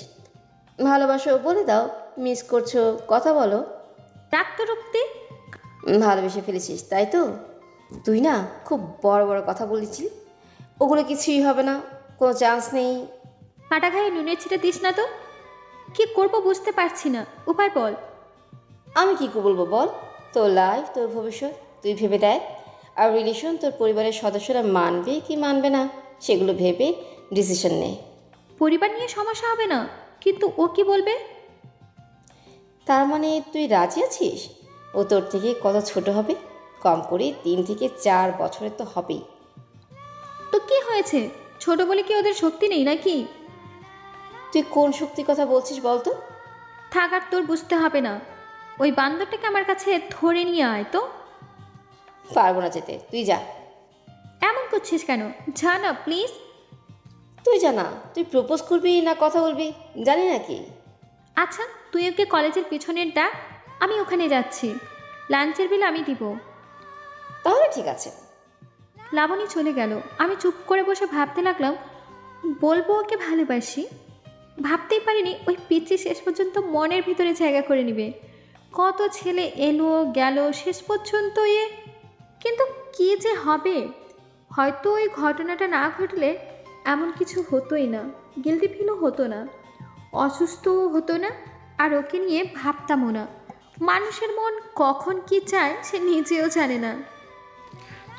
ভালোবাসো বলে দাও, মিস করছো কথা বলো। রাগ তো রুখতে। ভালোবেসে ফেলেছিস তাই তো? তুই না খুব বড় বড় কথা বলেছিলি। ওগুলো কিছুই হবে না, কোনো চান্স নেই। কাটা খাইয়ে নুনের ছিটা দিস না তো। কি করব বুঝতে পারছি না, উপায় বল। আমি কি বলবো বল? তোর লাইফ, তোর ভবিষ্যৎ তুই ভেবে দেয়। আর রিলেশন তোর পরিবারের সদস্যরা মানবে কি মানবে না সেগুলো ভেবে ডিসিশন নে। পরিবার নিয়ে সমস্যা হবে না, কিন্তু ও কি বলবে? তার মানে তুই রাজি আছিস? ও তোর থেকে কত ছোট হবে? কম করে 3 থেকে 4 বছরের তো হবেই। তো কি হয়েছে? ছোট বলে কি ওদের শক্তি নেই নাকি? তুই কোন শক্তির কথা বলছিস বলতো? থাক, আর তোর বুঝতে হবে না। ওই বান্দরটাকে আমার কাছে ধরে নিয়ে আয় তো। পারবো না যেতে, তুই যা। এমন করছিস কেন? যা না প্লিজ। তুই জানা, তুই প্রপোজ করবি না কথা বলবি জানি নাকি? আচ্ছা, তুই ওকে কলেজের পিছনের ডাক, আমি ওখানে যাচ্ছি। লাঞ্চের বিল আমি দিব। তাহলে ঠিক আছে। লাবণী চলে গেল। আমি চুপ করে বসে ভাবতে লাগলাম, বলবো ওকে ভালোবাসি। ভাবতেই পারিনি ওই পিচ্চি শেষ পর্যন্ত মনের ভিতরে জায়গা করে নেবে। কত ছেলে এলো গেল, শেষ পর্যন্ত কিন্তু কি যে হবে? হয়তো ওই ঘটনাটা না ঘটলে এমন কিছু হতোই না, গিল্টি ফিলও হতো না, অসুস্থও হতো না, আর ওকে নিয়ে ভাবতামও না। মানুষের মন কখন কি চায় সে নিজেও জানে না।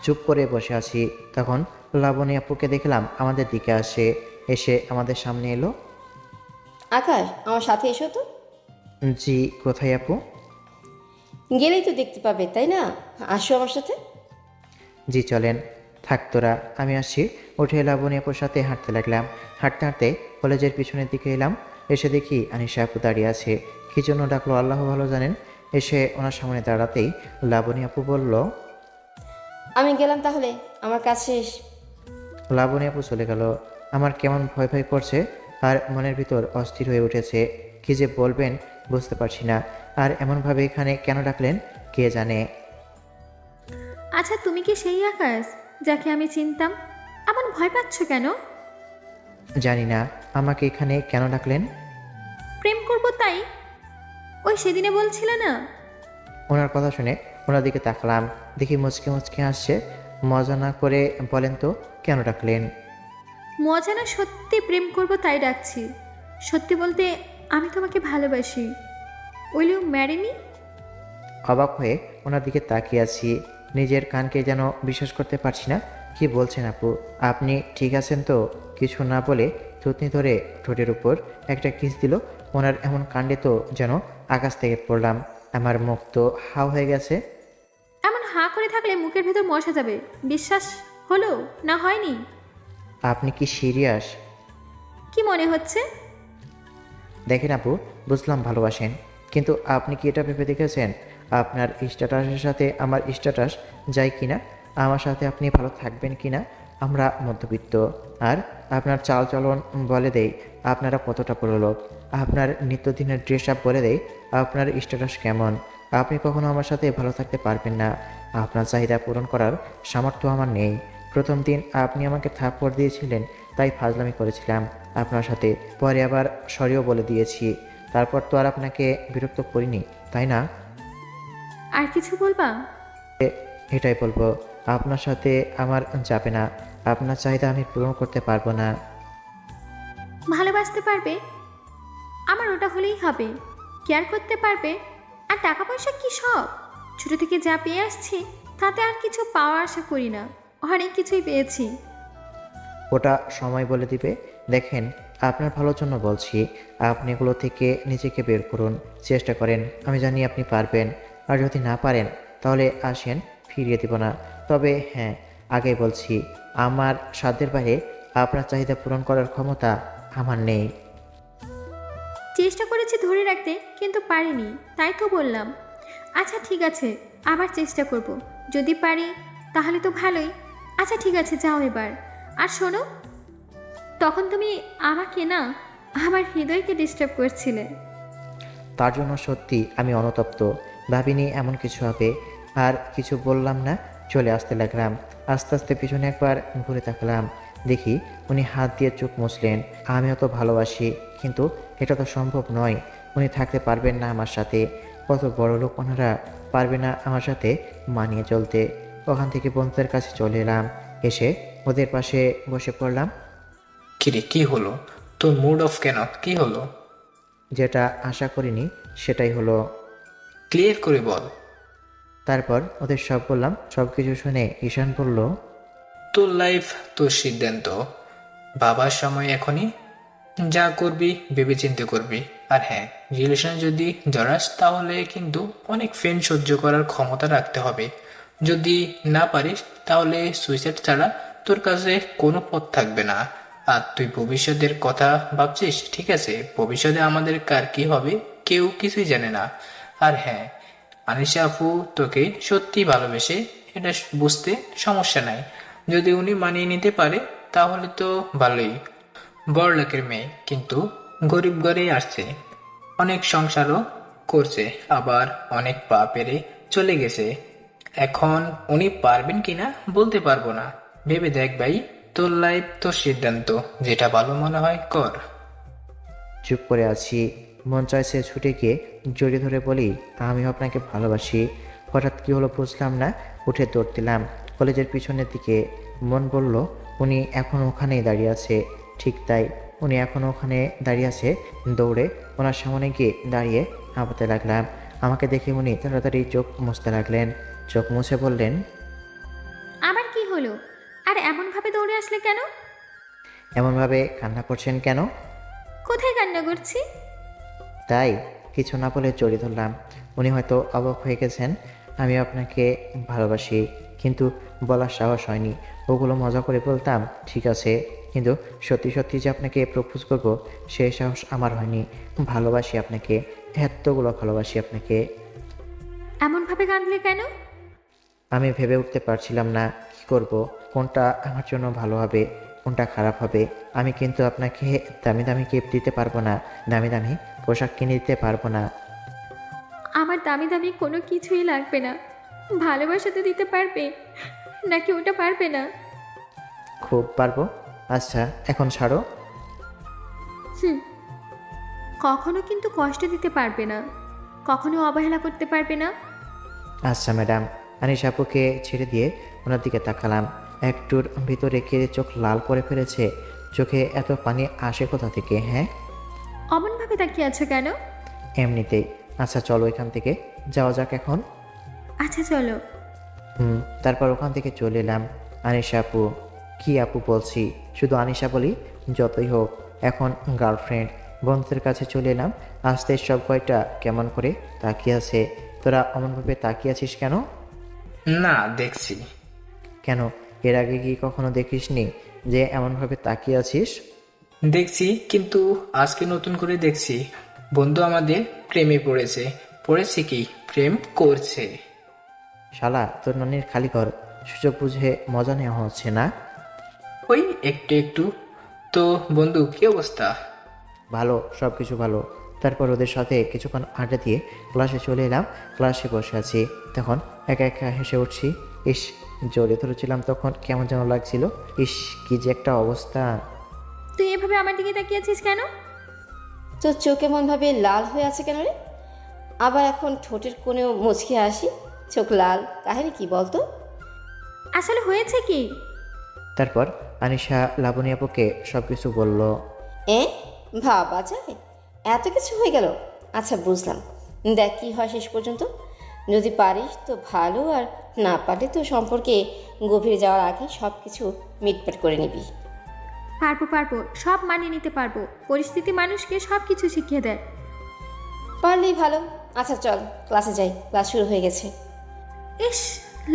চুপ করে বসে আছি, তখন লাবণী আপুকে দেখলাম আমাদের দিকে আসে। এসে আমাদের সামনে এলো। আকাশ, আমার সাথে এসো তো। জি, কোথায় আপু? গেলেই তো দেখতে পাবে, তাই না? আসো আমার সাথে। জি চলেন। থাক তোরা, আমি আসছি। উঠে লাবণী আপুর সাথে হাঁটতে লাগলাম। হাঁটতে হাঁটতে কলেজের পিছনের দিকে এলাম। এসে দেখি আনিশা আপু দাঁড়িয়ে আছে। কী জন্য ডাকলো আল্লাহ ভালো জানেন। এসে ওনার সামনে দাঁড়াতেই লাবণী আপু বলল, আমি গেলাম তাহলে, আমার কাজ শেষ। লাবণী আপু চলে গেল। আমার কেমন ভয় ভয় করছে আর মনের ভিতর অস্থির হয়ে উঠেছে। কী যে বলবেন বুঝতে পারছি না। আর এমনভাবে এখানে কেন ডাকলেন কে জানে। আচ্ছা, তুমি কি সেই আকাশ যাকে আমি চিনতাম? এমন ভয় পাচ্ছ কেন? জানি না আমাকে এখানে কেন ডাকলেন। প্রেম করব তাই? ওই সেদিনে বলছিলে না? ওনার কথা শুনে ওনার দিকে তাকালাম। দেখি মুচকে মুচকে আসছে। মজা না করে বলেন তো কেন ডাকলেন? মজা না সত্যি প্রেম করব তাই ডাকছি। সত্যি বলতে আমি তোমাকে ভালোবাসি। Will you marry me? অবাক হয়ে ওনার দিকে তাকিয়ে আছি, নিজের কানকে যেন বিশ্বাস করতে পারছি না। কি বলছেন আপু? আপনি ঠিক আছেন তো? কিছু না বলে থুতনি ধরে ঠোঁটের উপর একটা কিস দিল। ওনার এমন কাণ্ডে তো যেন আকাশ থেকে পড়লাম। আমার মুখ তো হাও হয়ে গেছে। এমন হাঁ করে থাকলে মুখের ভেতর মশা যাবে। বিশ্বাস হলো না হয়নি? আপনি কি সিরিয়াস? কি মনে হচ্ছে? দেখেন আপু, বুঝলাম ভালোবাসেন, কিন্তু আপনি কি এটা ভেবে দেখেছেন আপনার স্ট্যাটাসের সাথে আমার স্ট্যাটাস যায় কিনা? আমার সাথে আপনি ভালো থাকবেন কিনা? আমরা মধ্যবিত্ত, আর আপনার চালচলন বলে দেই আপনারা কতটা প্রলোভ। আপনার নিত্যদিনের ড্রেস আপ বলে দেই আপনার স্ট্যাটাস কেমন। আপনি কখনো আমার সাথে ভালো থাকতে পারবেন না। আপনার চাহিদা পূরণ করার সামর্থ্য আমার নেই। প্রথম দিন আপনি আমাকে থাপ্পড় দিয়েছিলেন, তাই ফাজলামি করেছিলাম আপনার সাথে। পরে আবার সরিও বলে দিয়েছি। তারপর তো আর আপনাকে বিরক্ত করিনি, তাই না? আর কিছু বলবা? এটাই বলবো, আপনার সাথে আমার যাবে না। আপনার চাহিদা আমি পূরণ করতে পারবো না। ভালোবাসতে পারবে? আমার ওটা হলেই হবে। কেয়ার করতে পারবে? আর টাকা পয়সা কি সব? ছোট থেকে যা পেয়ে আসছি তাতে আর কিছু পাওয়ার আশা করি না। অনেক কিছুই পেয়েছি। ওটা সময় বলে দিবে। দেখেন, আপনার ভালোর জন্য বলছি, আপনি এগুলো থেকে নিজেকে বের করুন, চেষ্টা করেন। আমি জানি আপনি পারবেন। আর যদি না পারেন তাহলে আসেন, ফিরিয়ে দিব না। তবে হ্যাঁ, আগেই বলছি, আমার সাধ্যের বাইরে আপনার চাহিদা পূরণ করার ক্ষমতা আমার নেই। চেষ্টা করেছি ধরে রাখতে, কিন্তু পারিনি, তাই তো বললাম। আচ্ছা ঠিক আছে, আবার চেষ্টা করব। যদি পারি তাহলে তো ভালোই। আচ্ছা ঠিক আছে, যাও এবার। আর শোনো, তখন তুমি আমাকে না, আমার হৃদয়কে ডিস্টার্ব করছিলে। তার জন্য সত্যি আমি অনুতপ্ত। ভাবিনি এমন কিছু হবে। আর কিছু বললাম না, চলে আসতে লাগলাম। আস্তে আস্তে পিছনে একবার ঘুরে তাকালাম, দেখি উনি হাত দিয়ে চোখ মুছলেন। আমিও তো ভালোবাসি, কিন্তু এটা তো সম্ভব নয়। উনি থাকতে পারবেন না আমার সাথে। কত বড় লোক ওনারা, পারবে না আমার সাথে মানিয়ে চলতে। ওখান থেকে বন্ধুদের কাছে চলে এলাম, এসে ওদের পাশে বসে পড়লাম। কিরে, কি হলো? তোর মুড অফ কেন? কি হলো? যেটা আশা করিনি সেটাই হলো। ক্লিয়ার করে বল। তারপর ওদের সব বললাম। সব কিছু শুনে ঈশান বলল, তোর লাইফ, তোর সিদ্ধান্ত। বাবার সময় এখনই। যা করবি ভেবেচিন্তে করবি। আর হ্যাঁ, রিলেশনে যদি জড়াস তাহলে কিন্তু অনেক ফেন সহ্য করার ক্ষমতা রাখতে হবে। যদি না পারিস তাহলে সুইসাইড ছাড়া তোর কাছে কোনো পথ থাকবে না। আর তুই ভবিষ্যতের কথা ভাবছিস, ঠিক আছে? ভবিষ্যতে আমাদের কার কি হবে কেউ কিছুই জানে না। আর হ্যাঁ, আনিশা আপু তোকে সত্যি ভালোবেসে, এটা বুঝতে সমস্যা নাই। যদি উনি মানিয়ে নিতে পারে তাহলে তো ভালোই। বড়লোকের মেয়ে, কিন্তু গরিব ঘরে আসছে, অনেক সংসারও করছে, আবার অনেক পা পেরে চলে গেছে। এখন উনি পারবেন কিনা বলতে পারবো না। ভেবে দেখ ভাই, তোর লাইফ, তোর সিদ্ধান্ত, যেটা ভালো মনে হয় কর। চুপ করে আছি। মন চাইছে ছুটে গিয়ে জড়িয়ে ধরে বলি, আমিও আপনাকে ভালোবাসি। হঠাৎ কি হলো বুঝলাম না, উঠে দৌড় দিলাম কলেজের পিছনের দিকে। মন বলল, উনি এখন ওখানেই দাঁড়িয়ে আছে। ঠিক তাই, উনি এখন ওখানে দাঁড়িয়ে আছে। দৌড়ে ওনার সামনে গিয়ে দাঁড়িয়ে হাঁপাতে লাগলাম। আমাকে দেখে উনি তাড়াতাড়ি চোখ মুছতে লাগলেন। চোখ মুছে বললেন, আবার কি হলো? আর এমনভাবে দৌড়ে আসলে কেন? এমনভাবে কান্না করছেন কেন? কোথায় কান্না করছি? তাই কিছু না বলে জড়িয়ে ধরলাম। উনি হয়তো অবাক হয়ে গেছেন, আমি আপনাকে ভালোবাসি, কিন্তু বলার সাহস হয়নি। ওগুলো মজা করে বলতাম ঠিক আছে, কিন্তু সত্যি সত্যি যে আপনাকে প্রপোজ করব সেই সাহস আমার হয়নি। ভালোবাসি আপনাকে, এতগুলো ভালোবাসি আপনাকে। এমনভাবে কাঁদলে কেন? আমি ভেবে উঠতে পারছিলাম না কি করব, কোনটা আমার জন্য ভালো হবে, কোনটা খারাপ হবে। আমি কিন্তু আপনাকে দামি দামি গিফট দিতে পারবো না, দামি দামি পোশাক কিনে দিতে পারবো না। আমার দামি দামি কোনো কিছুই লাগবে না। ভালোবাসা তো দিতে পারবে নাকি ওটা পারবে না? খুব পারবো। আচ্ছা এখন ছাড়ো। কখনো কিন্তু কষ্ট দিতে পারবে না, কখনো অবহেলা করতে পারবে না। আচ্ছা ম্যাডাম। আনিস আপুকে ছেড়ে দিয়ে ওনার দিকে তাকালাম। একটুর ভিতরে কেড়ে চোখ লাল করে ফেলেছে। চোখে এত পানি আসে কোথা থেকে? হ্যাঁ, অমনভাবে তাকিয়ে আছো কেন? এমনিতেই। আচ্ছা চলো এখান থেকে যাওয়া যাক এখন। আচ্ছা চলো। তারপর ওখান থেকে চলে এলাম। আনিশা আপু, কি আপু বলছি, শুধু আনিশা বলি, যতই হোক এখন গার্লফ্রেন্ড। বন্ধুদের কাছে চলে এলাম। আসতে সব কয়টা কেমন করে তাকিয়ে আছে। তোরা অমনভাবে তাকিয়ে আছিস কেন? না, দেখছি। কেন, এর আগে কি কখনো দেখিসনি যে এমনভাবে তাকিয়ে আছিস? দেখছি, কিন্তু আজকে নতুন করে দেখছি। বন্ধু আমাদের প্রেমে পড়েছে। পড়েছে কি, প্রেম করছে। শালা, তোর ননির খালি ঘর, সুযোগ বুঝে মজা নেওয়া হচ্ছে না? ওই একটু একটু। তো বন্ধু, কি অবস্থা? ভালো, সব কিছু ভালো। তারপর ওদের সাথে কিছুক্ষণ আড্ডা দিয়ে ক্লাসে চলে এলাম। ক্লাসে বসে আছি, তখন একা একা হেসে উঠছি। ইস, জোরে ধরেছিলাম তখন কেমন যেন লাগছিল। ইস, কি যে একটা অবস্থা। তুই এভাবে আমার দিকে তাকিয়ে আছিস কেন? তোর চোখ এমনভাবে লাল হয়ে আছে কেন রে? আবার এখন ঠোঁটের কোণেও মুচকে আসি, চোখ লাল, কাহিনী কি বলতো? আসলে হয়েছে কি? তারপর আনিশা লাবণী আপুকে সব কিছু বলল। ভাবা যায় এত কিছু হয়ে গেল? আচ্ছা বুঝলাম, দেখ কি হয় শেষ পর্যন্ত। যদি পারিস তো ভালো, আর না পারলে তো সম্পর্কে গভীরে যাওয়ার আগে সব কিছু মিটমাট করে নিবি। পারবো পারবো, সব মানিয়ে নিতে পারবো। পরিস্থিতি মানুষকে সব কিছু শিখিয়ে দেয়। পারলেই ভালো। আচ্ছা চল ক্লাসে যাই, ক্লাস শুরু হয়ে গেছে। ইস,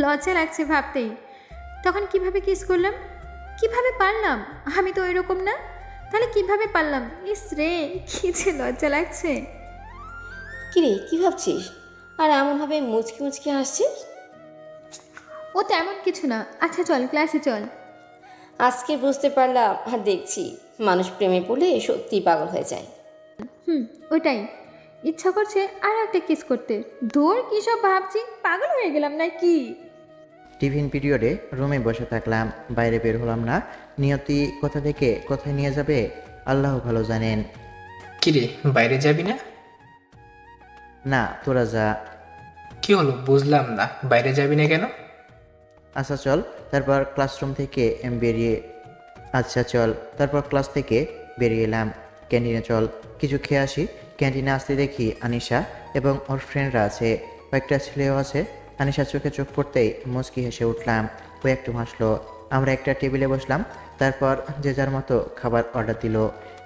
লজ্জা লাগছে ভাবতেই। তখন কিভাবে কিস করলাম, কিভাবে পারলাম? আমি তো ওইরকম না, তাহলে কিভাবে পারলাম? ইস রে, কি যে লজ্জা লাগছে। কিরে, কি ভাবছিস? আর এমনভাবে মুচকি মুচকি আসছিস? ও তেমন কিছু না। আচ্ছা চল, ক্লাসে চল। আজকে বুঝতে পারলাম আর দেখছি মানুষ প্রেমে পড়লে সত্যি পাগল হয়ে যায়। ওটাই, ইচ্ছা করছে আর একটা কিস করতে। দূর, কী সব ভাবছি, পাগল হয়ে গেলাম না কি? টিফিন পিরিয়ডে রুমে বসে থাকলাম, বাইরে বের হলাম না। নিয়তি কোথা থেকে কোথায় নিয়ে যাবে আল্লাহ ভালো জানেন। কিরে, বাইরে যাবি না? না, তোরা যা। কি হলো, বুঝলাম না, বাইরে যাবি না কেন? আচ্ছা চল। তারপর ক্লাসরুম থেকে বেরিয়ে আচ্ছা চল তারপর ক্লাস থেকে বেরিয়ে এলাম। ক্যান্টিনে চল, কিছু খেয়ে আসি। ক্যান্টিনে আসতে দেখি আনিশা এবং ওর ফ্রেন্ডরা আছে, কয়েকটা ছেলেও আছে। আনিশার চোখে চোখ পড়তেই মুচকি হেসে উঠলাম। ও একটু হাসলো। আমরা একটা টেবিলে বসলাম। তারপর যে যার মতো খাবার অর্ডার দিল।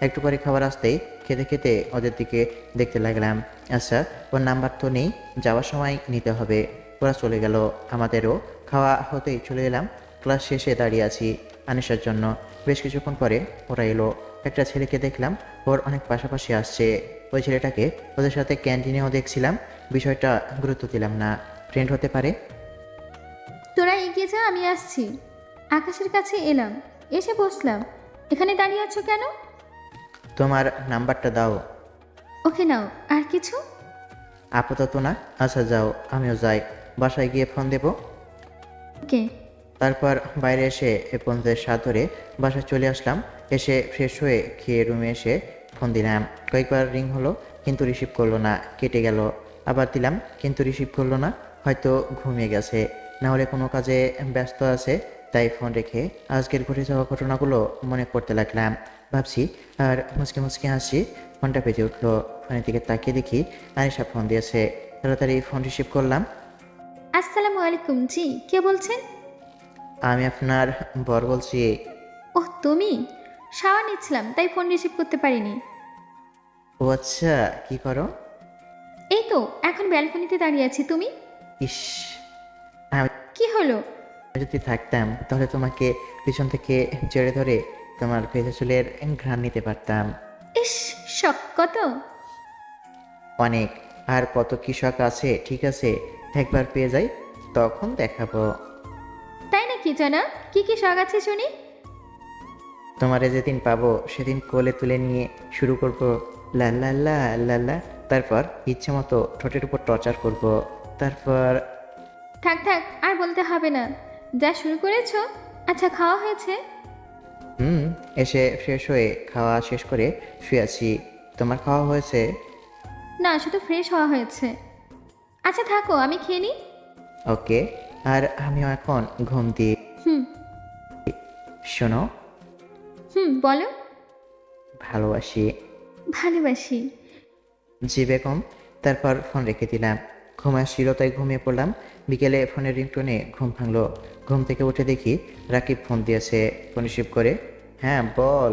একটু পরে খাবার আসতেই খেতে খেতে ওদের দিকে দেখতে লাগলাম। আচ্ছা, ওর নাম্বার তো নেই, যাওয়ার সময় নিতে হবে। ওরা চলে গেল, আমাদেরও খাওয়া হতেই চলে এলাম। ক্লাস শেষে দাঁড়িয়ে আছি আনিশার জন্য। বেশ কিছুক্ষণ পরে ওরা এলো। একটা ছেলেকে দেখলাম, ওর অনেক পাশাপাশি আসছে। ওই ছেলেটাকে ওদের সাথে ক্যান্টিনেও দেখছিলাম। বিষয়টা গুরুত্ব দিলাম না, ফ্রেন্ড হতে পারে। তোরা এগিয়ে যা, আমি আসছি। আকাশের কাছে এলাম, এসে বসলাম। এখানে দাঁড়িয়ে আছো কেন? তোমার নাম্বারটা দাও। ওকে নাও। আর কিছু? আপাতত না। আচ্ছা যাও, আমিও যাই, বাসায় গিয়ে ফোন দেবো। ওকে। তারপর বাইরে এসে বন্ধুদের সাথ ধরে বাসায় চলে আসলাম। এসে ফ্রেশ হয়ে খেয়ে রুমে এসে ফোন দিলাম। কয়েকবার রিং হলো কিন্তু রিসিভ করলো না, কেটে গেল। আবার দিলাম কিন্তু রিসিভ করলো না, হয়তো ঘুমিয়ে গেছে, না হলে কোনো কাজে ব্যস্ত আছে। তাই ফোন রেখে আজকের ঘটে যাওয়া ঘটনাগুলো মনে করতে লাগলাম। ভাবছি আর মুচকে মুচকে হাসি। ফোনটা বেজে উঠলো। ফোনের দিকে তাকিয়ে দেখি আনিশা ফোন দিয়েছে। তাড়াতাড়ি ফোন রিসিভ করলাম। আসসালামু আলাইকুম, জি কে বলছেন? আমি আপনার বর বলছি। ওহ তুমি? শাওয়ার নিচ্ছিলাম, তাই ফোন রিসিভ করতে পারিনি। ও আচ্ছা, কি করো? এই তো এখন ব্যালকনিতে দাঁড়িয়ে আছি। তুমি? ইস, আমি কি হলো? যদি থাকতাম তাহলে তোমাকে পিছন থেকে জেড়ে ধরে তোমার ভেজা চুলের ঘ্রাণ নিতে পারতাম। ইস, শখ কত! অনেক। আর কত কি শখ আছে, ঠিক আছে, একবার পেয়ে যাই তখন দেখাবো। তাই নাকি জানা? কি কি শখ আছে শুনি। তোমারে যেদিন পাবো সেদিন কোলে তুলে নিয়ে শুরু করবো লা লা লা লা লা। তারপর ইচ্ছে মতো ঠোঁটের উপর টর্চার করব। তারপর থাক থাক, আর বলতে হবে না, যা শুরু করেছো। আচ্ছা খাওয়া হয়েছে? এসে ফ্রেশ হয়ে খাওয়া শেষ করে শুয়ে আছি। তোমার খাওয়া হয়েছে? না, শুধু ফ্রেশ হওয়া হয়েছে। আচ্ছা থাকো, আমি খেয়ে নিই। ওকে। আর আমিও এখন ঘুম দিই। শোনো, বলো। ভালোবাসি। ভালোবাসি। জি বেগম। তারপর ফোন রেখে দিলাম। ঘুম আসছিল তাই ঘুমিয়ে পড়লাম। বিকেলে ফোনের রিংটোনে ঘুম ভাঙলো। ঘুম থেকে উঠে দেখি রাকিব ফোন দিয়েছে। ফোন রিসিভ করে, হ্যাঁ বল।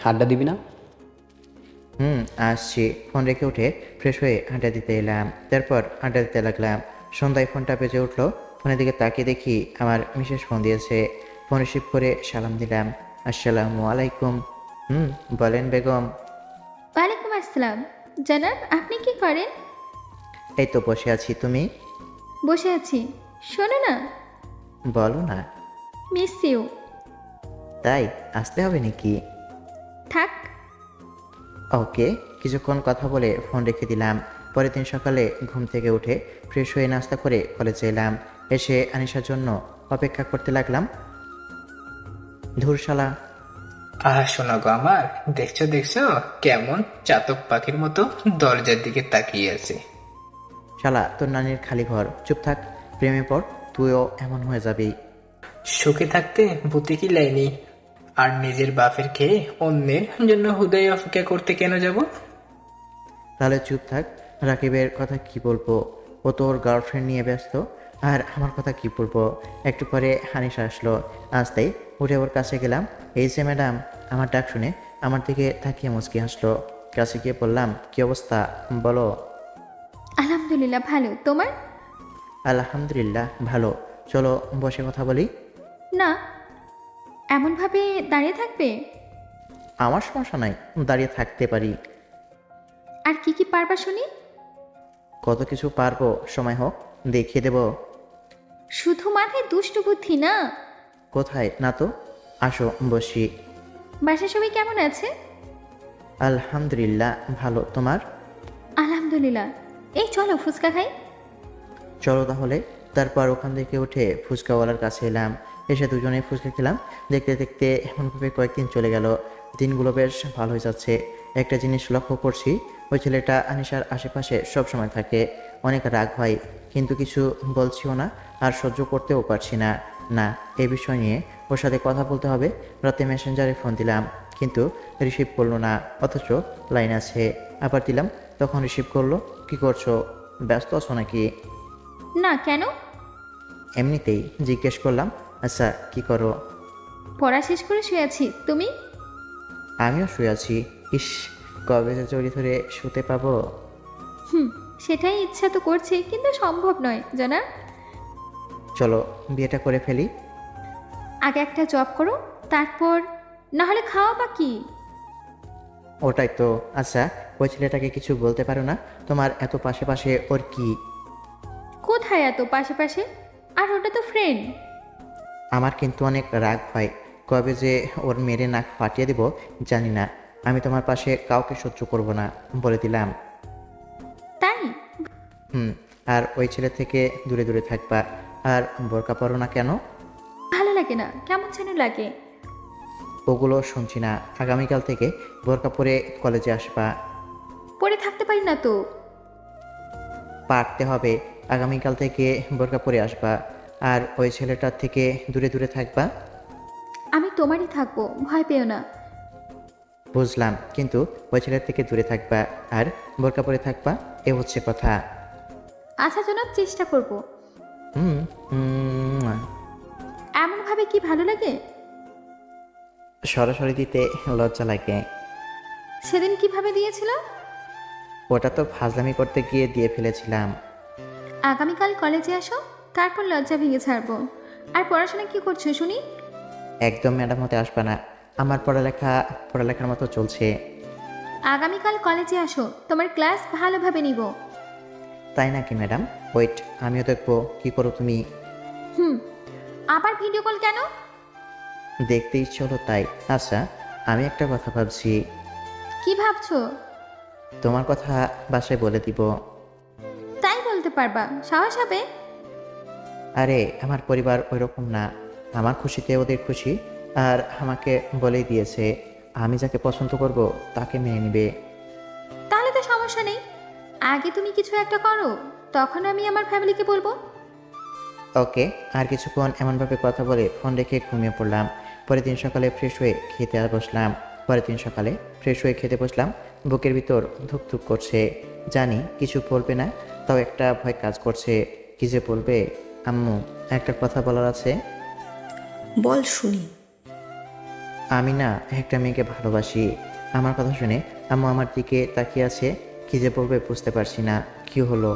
আড্ডা দিবি না? আসছি। ফোন রেখে উঠে ফ্রেশ হয়ে আড্ডা দিতে এলাম। তারপর আড্ডা দিতে লাগলাম। সন্ধ্যায় ফোনটা বেজে উঠলো। ফোনের দিকে তাকিয়ে দেখি আমার মিসেস ফোন দিয়েছে। ফোন রিসিভ করে সালাম দিলাম, আসসালামু আলাইকুম। বলেন বেগম। ওয়ালাইকুম আসসালাম। জানাব, আপনি কি করেন? এই তো বসে আছি, তুমি? বসে আছি। শোনো না, বলো না। Miss you. তাই আসতে হবে নাকি? থাক। ওকে। কিছুক্ষণ কথা বলে ফোন রেখে দিলাম। পরের দিন সকালে ঘুম থেকে উঠে ফ্রেশ হয়ে নাস্তা করে কলেজে এলাম। এসে আনিশার জন্য অপেক্ষা করতে লাগলাম। ধুরশালা। শোনা গো আমার, দেখছো কেমন চাতক পাখির মতো দরজার দিকে তাকিয়ে আছে। শালা, তোর নানির খালি ঘর। চুপ থাক। প্রেমে পড়, তুইও এমন হয়ে যাবি। সুখে থাকতে বুদ্ধি কি লাইনি, আর নিজের বাপের খেয়ে অন্যের জন্য হুদাই অপেক্ষা করতে কেন যাব? তাহলে চুপ থাক। রাকিবের কথা কি বলবো? ও তোর গার্লফ্রেন্ড নিয়ে ব্যস্ত, আর আমার কথা কি বলবো? একটু পরে আনিশা আসলো। আসতেই উঠে ওর কাছে গেলাম। এই যে ম্যাডাম। আমার ডাক শুনে আমার দিকে তাকিয়ে মুচকি হাসলো। কাছে গিয়ে বললাম, কি অবস্থা বলো? আলহামদুলিল্লাহ ভালো। তোমার? আলহামদুলিল্লাহ ভালো। চলো বসে কথা বলি। না, এমনভাবে দাঁড়িয়ে থাকবে? আমার সমস্যা নাই, দাঁড়িয়ে থাকতে পারি। আর কি কি পারবা শুনি? কত কিছু পারবো, সময় হোক দেখিয়ে দেব। শুধু মাথায় দুষ্টু বুদ্ধি না। কোথায় না তো। আসো বসি। বাসার সবাই কেমন আছে? আলহামদুলিল্লাহ ভালো। তোমার? আলহামদুলিল্লাহ। এই চলো ফুচকা খাই। চলো তাহলে। তারপর ওখান থেকে উঠে ফুচকাওয়ালার কাছে এলাম। এসে দুজনে ফুচকা খেলাম। দেখতে দেখতে এমনভাবে কয়েকদিন চলে গেল। দিনগুলো বেশ ভালো হয়ে যাচ্ছে। একটা জিনিস লক্ষ্য করছি, ওই ছেলেটা আনিশার আশেপাশে সব সময় থাকে। অনেক রাগ হয়, কিন্তু কিছু বলছিও না, আর সহ্য করতেও পারছি না। না, এই বিষয় নিয়ে ওর সাথে কথা বলতে হবে। রাতে মেসেঞ্জারে ফোন দিলাম, কিন্তু রিসিভ করলো না। অথচ লাইন আছে। আবার দিলাম, তখন রিসিভ করলো। কি করছো, ব্যস্ত আছো নাকি? না, কেন? এমনিতেই জিজ্ঞেস করলাম। আচ্ছা, কি করো? পড়া শেষ করে শুয়ে আছি। তুমি? আমিও শুয়ে আছি। ইস, কবে যে জড়ি ধরে শুতে পাবো। সেটাই ইচ্ছা তো করছে, কিন্তু সম্ভব নয় জানা। চলো বিয়েটা করে ফেলি। আগে একটা জব করো, তারপর না হলে খাওয়া বা কি? ওটাই তো। আচ্ছা, ওই ছেলেটাকে কিছু বলতে পারো না? তোমার এত পাশে পাশে ওর কি? কোথায় এত পাশে পাশে? আর ওটা তো ফ্রেন্ড। আমার কিন্তু অনেক রাগ হয়। কবে যে ওর মেরে নাক ফাটিয়ে দেব জানি না। আমি তোমার পাশে কাউকে সহ্য করব না, বলে দিলাম। তাই? আর ওই ছেলে থেকে দূরে দূরে থাকবা। আর বোরকা পরো না কেন? ভালো লাগে না, কেমন যেন লাগে। ওগুলো শুনছি না। আগামীকাল থেকে বোরকা পরে কলেজে আসবা। পরে থাকতে পারি না তো। পারতে হবে। আগামীকাল থেকে বোরকা পরে আসবা, আর ওই ছেলেটার থেকে দূরে দূরে থাকবা। আমি তোমারই থাকবো, ভয় পেও না। বুঝলাম, কিন্তু ওই ছেলের থেকে দূরে থাকবা আর বোরকা পরে থাকবা, এ হচ্ছে কথা। আচ্ছা জনাব, চেষ্টা করব। এমনভাবে কি ভালো লাগে? সরাসরি দিতে লজ্জা লাগে। সেদিন কিভাবে দিয়েছিল? ওটা তো ফাজলামি করতে গিয়ে দিয়ে ফেলেছিলাম। আগামীকাল কলেজে আসো, তারপর লজ্জা ভেঙে ছাড়বো। আর পড়াশোনা কি করছো শুনি? একদম ম্যাডাম হতে আসবা না। আমার পড়ালেখার মতো চলছে। আগামীকাল কলেজে আসো, তোমার ক্লাস ভালোভাবে নিব। তাই নাকি ম্যাডাম? ওয়েট, আমিও দেখবো কি করো তুমি। আবার ভিডিও কল কেন? দেখতে ইচ্ছে হলো তাই। আচ্ছা, আমি একটা কথা ভাবছি। কি ভাবছো? তোমার কথা বাসায় বলে দিব। তাই বলতে পারবা? সাহস হবে? আরে, আমার পরিবার ওই রকম না। আমার খুশিতে ওদের খুশি, আর আমাকে বলেই দিয়েছে আমি যাকে পছন্দ করব তাকে মেনে নিবে। তাহলে তো সমস্যা নেই। আগে তুমি কিছু একটা করো, তখন আমি আমার ফ্যামিলিকে বলবো। ওকে। আর কিছুক্ষণ এমনভাবে কথা বলে ফোন রেখে ঘুমিয়ে পড়লাম। পরের দিন সকালে ফ্রেশ হয়ে খেতে বসলাম। বুকের ভিতর ধুকধুক করছে, জানি কিছু বলবে না, তাও একটা ভয় কাজ করছে। কি যে বলবে? আম্মু, একটা কথা বলার আছে। বল শুনি। আমি না একটা মেয়েকে ভালোবাসি। আমার কথা শুনে আম্মু আমার দিকে তাকিয়ে আছে। কি যে বলবে বুঝতে পারছি না। কি হলো,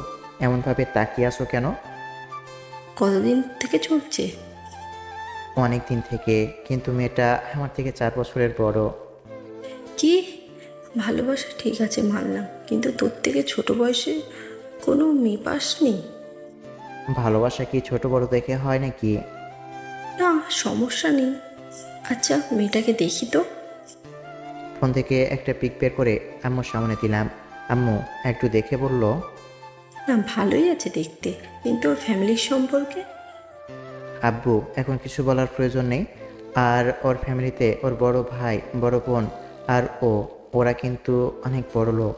এমনভাবে তাকিয়ে আছো কেন? কতদিন থেকে চলছে? অনেক দিন থেকে, কিন্তু মেয়েটা আমার থেকে 4 বছরের বড়। কি? ভালোবাসা ঠিক আছে মানলাম, কিন্তু তোর থেকে ছোট বয়সে কোনো মেয়ে পাসনি? ভালোবাসা কি ছোট বড় দেখে হয় নাকি? না, সমস্যা নেই। আচ্ছা, মেয়েটাকে দেখি তো। ফোন থেকে একটা পিক বের করে আম্মুর সামনে দিলাম। আম্মু একটু দেখে বলল, না, ভালোই আছে দেখতে, কিন্তু ওর ফ্যামিলির সম্পর্কে? আব্বু এখন কিছু বলার প্রয়োজন নেই। আর ওর ফ্যামিলিতে ওর বড় ভাই, বড় বোন আর ওরা কিন্তু অনেক বড় লোক।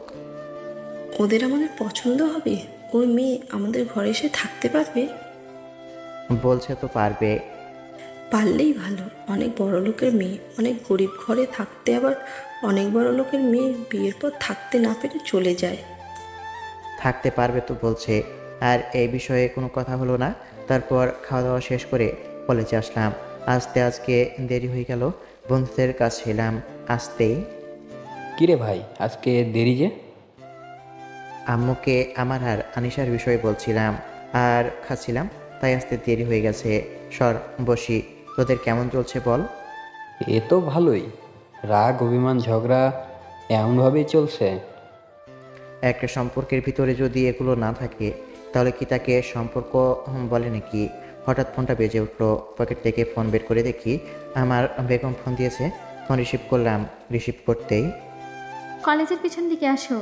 ওদের আমাদের পছন্দ হবে? ওই মেয়ে আমাদের ঘরে এসে থাকতে পারবে? বলছে তো পারবে। পারলেই ভালো। অনেক বড় লোকের মেয়ে অনেক গরিব ঘরে থাকতে, আবার অনেক বড় লোকের মেয়ে বিয়ের পর থাকতে না পেরে চলে যায়। থাকতে পারবে তো বলছে। আর এই বিষয়ে কোনো কথা হলো না। তারপর খাওয়া দাওয়া শেষ করে কলেজে আসলাম। আজকে দেরি হয়ে গেল। বন্ধুদের কাছে এলাম। আসতেই কিরে ভাই, আজকে দেরি যে? আম্মুকে আমার আর আনিশার বিষয়ে বলছিলাম আর খাচ্ছিলাম, তাই আসতে দেরি হয়ে গেছে। সর বসি। তোদের কেমন চলছে বল? এ তো ভালোই। রাগ, অভিমান, ঝগড়া এমনভাবেই চলছে। একটা সম্পর্কের ভিতরে যদি এগুলো না থাকে তাহলে কি তাকে সম্পর্ক বলে নাকি? হঠাৎ ফোনটা বেজে উঠলো। পকেট থেকে ফোন বের করে দেখি আমার বেগম ফোন দিয়েছে। ফোন রিসিভ করলাম। রিসিভ করতেই, কলেজের পিছন দিকে আসো।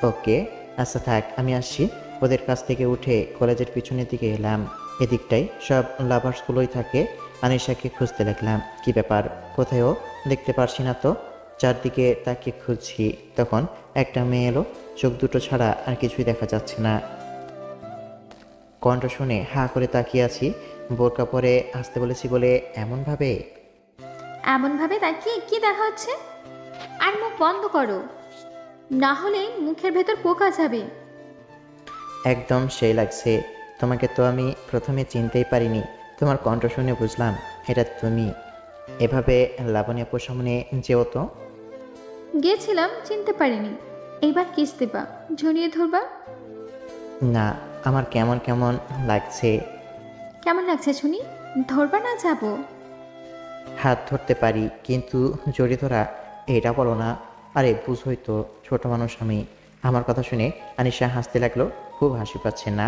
ওকে আচ্ছা থাক, আমি আসছি। ওদের কাছ থেকে উঠে কলেজের পিছনের দিকে এলাম। এদিকটাই সব লাভার্সগুলোই থাকে। আনিশাকে খুঁজতে লাগলাম। কি ব্যাপার, কোথায়ও দেখতে পারছি না তো। চারদিকে তাকিয়ে খুঁজছি, তখন একটা মেয়ে এলো। চোখ দুটো ছাড়া আর কিছুই দেখা যাচ্ছে না। কণ্ঠ শুনে হা করে তাকিয়ে আছি। বোরকা পরে আসতে বলেছি বলে এমনভাবে তাকিয়ে কি দেখা হচ্ছে? আর মুখ বন্ধ করো, না হলে মুখের ভেতর পোকা যাবে। একদম সেই লাগছে। তোমাকে তো আমি প্রথমে চিনতেই পারিনি। তোমার কণ্ঠ শুনে বুঝলাম এটা তুমি। এভাবে লাবণী আপুর সামনে যেও তো। গেছিলাম, চিনতে পারিনি। এইবার কিস দেবা, জড়িয়ে ধরবা? না, আমার কেমন কেমন লাগছে। কেমন লাগছে শুনি? ধরবা না যাবো? হাত ধরতে পারি, কিন্তু জড়িয়ে ধরা এটা বলো না। আরে বুঝোই তো, ছোট মানুষ আমি। আমার কথা শুনে আনিশা হাসতে লাগলো। খুব হাসি পাচ্ছে না?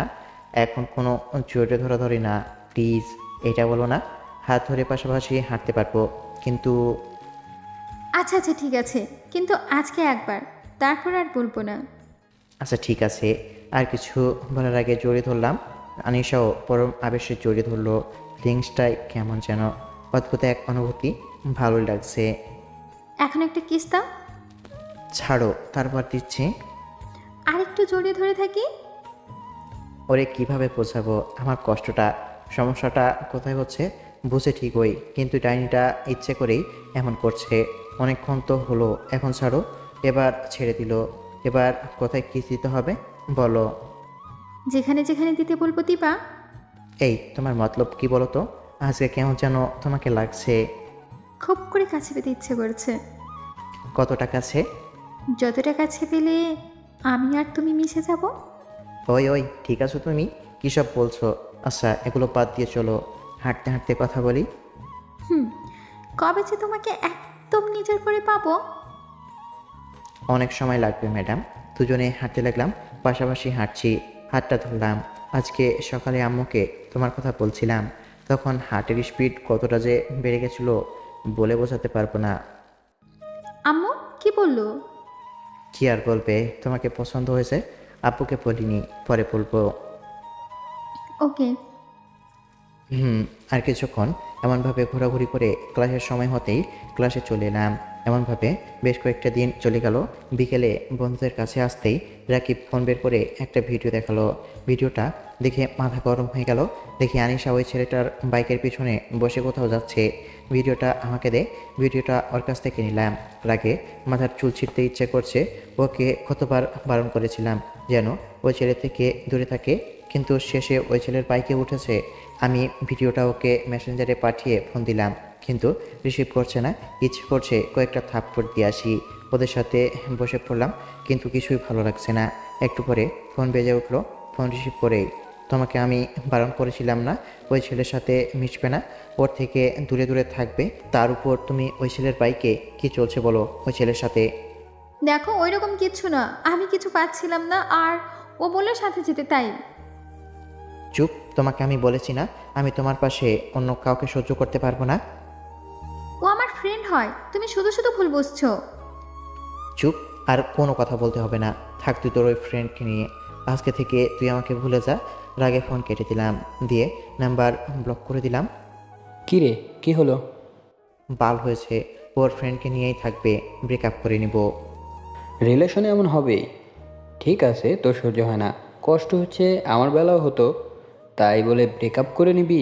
এখন কোনো জড়িয়ে ধরা ধরি না, প্লিজ। এটা বলো না। হাত ধরে পাশাপাশি হাঁটতে পারবো, কিন্তু আচ্ছা আচ্ছা ঠিক আছে, কিন্তু আজকে একবার, তারপর আর বলবো না। আচ্ছা ঠিক আছে। আর কিছু বলার আগে জড়িয়ে ধরলাম। আনিশাও পরম আবেশে জড়িয়ে ধরলো। ফিলিংসটাই কেমন যেন অদ্ভুত এক অনুভূতি। ভালোই লাগছে। এখন একটা কিস দাও। ছাড়ো, তারপর দিচ্ছি। আরেকটু জড়িয়ে ধরে থাকি। ওরে কিভাবে বোঝাবো আমার কষ্টটা? সমস্যাটা কোথায় হচ্ছে বুঝে ঠিকই, কিন্তু ডাইনিটা ইচ্ছে করেই এমন করছে। অনেকক্ষণ তো হলো, এখন ছাড়ো। এবার ছেড়ে দিল। এবার কোথায় কিস দিতে হবে বলো? যেখানে যেখানে দিতে বলবো দিবা। এই তোমার মতলব কি বলো তো? আজকে কেমন যেন তোমাকে লাগছে। খুব করে কাছে পেতে ইচ্ছে করছে। কতটা কাছে? যতটা কাছে পেলে আমি আর তুমি মিশে যাব। ওই ঠিক আছো তুমি? কী সব বলছো? আচ্ছা এগুলো বাদ দিয়ে চলো, হাঁটতে হাঁটতে কথা বলি। কবে যে তোমাকে একদম নিজের করে পাবো? অনেক সময় লাগবে ম্যাডাম। দুজনে হাঁটতে লাগলাম, পাশাপাশি হাঁটছি। হাতটা ধরলাম। আজকে সকালে আম্মুকে তোমার কথা বলছিলাম, তখন হার্টের স্পিড কতটা যে বেড়ে গেছিলো বলে বোঝাতে পারবো না। আম্মু কি বললো? কি আর বলবে, তোমাকে পছন্দ হয়েছে। আব্বুকে বলিনি, পরে বলবো। ওকে। আর কিছুক্ষণ এমনভাবে ঘোরাঘুরি করে ক্লাসের সময় হতেই ক্লাসে চলে এলাম। এমনভাবে বেশ কয়েকটা দিন চলে গেল। বিকেলে বন্ধুদের কাছে আসতেই রাকিব ফোন বের করে একটা ভিডিও দেখালো। ভিডিওটা দেখে মাথা গরম হয়ে গেল। দেখি আনিশা ওই ছেলেটার বাইকের পিছনে বসে কোথাও যাচ্ছে। ভিডিওটা আমাকে দে। ভিডিওটা ওর কাছ থেকে নিলাম। রাগে মাথার চুল ছিঁড়তে ইচ্ছে করছে। ওকে কতবার বারণ করেছিলাম যেন ওই ছেলে থেকে দূরে থাকে, কিন্তু শেষে ওই ছেলের বাইকে উঠেছে। আমি ভিডিওটা ওকে মেসেঞ্জারে পাঠিয়ে ফোন দিলাম, কিন্তু রিসিভ করছে না। ইচ্ছে করছে কয়েকটা থাপ্পড় দিয়ে আসি। ওদের সাথে বসে পড়লাম, কিন্তু কিছুই ভালো লাগছে না। একটু পরে ফোন বেজে উঠলো। ফোন রিসিভ করেই, তোমাকে আমি বারণ করেছিলাম না ওই ছেলের সাথে মিশবে না, ওর থেকে দূরে দূরে থাকবে? তার উপর তুমি ওই ছেলের বাইকে কি চলছে বলো ওই ছেলের সাথে? দেখো ওই রকম কিচ্ছু না, আমি কিছু পাচ্ছিলাম না আর ও বললো সাথে যেতে, তাই। চুপ, তোমাকে আমি বলেছি না আমি তোমার পাশে অন্য কাউকে সহ্য করতে পারবো না? ও আমার ফ্রেন্ড হয়, তুমি শুধু শুধু ভুল বুঝছো। চুপ, আর কোনো কথা বলতে হবে না। থাক তুই তোর ওই ফ্রেন্ডকে নিয়ে। আজকে থেকে তুই আমাকে ভুলে যা। রাগে ফোন কেটে দিলাম, দিয়ে নাম্বার ব্লক করে দিলাম। কী রে, কী হলো? বাল হয়েছে, ওর ফ্রেন্ডকে নিয়েই থাকবে, ব্রেকআপ করে নিব। রিলেশনে এমন হবেই। ঠিক আছে, তোর সহ্য হয় না, কষ্ট হচ্ছে, আমার বেলাও হতো, তাই বলে ব্রেকআপ করে নিবি?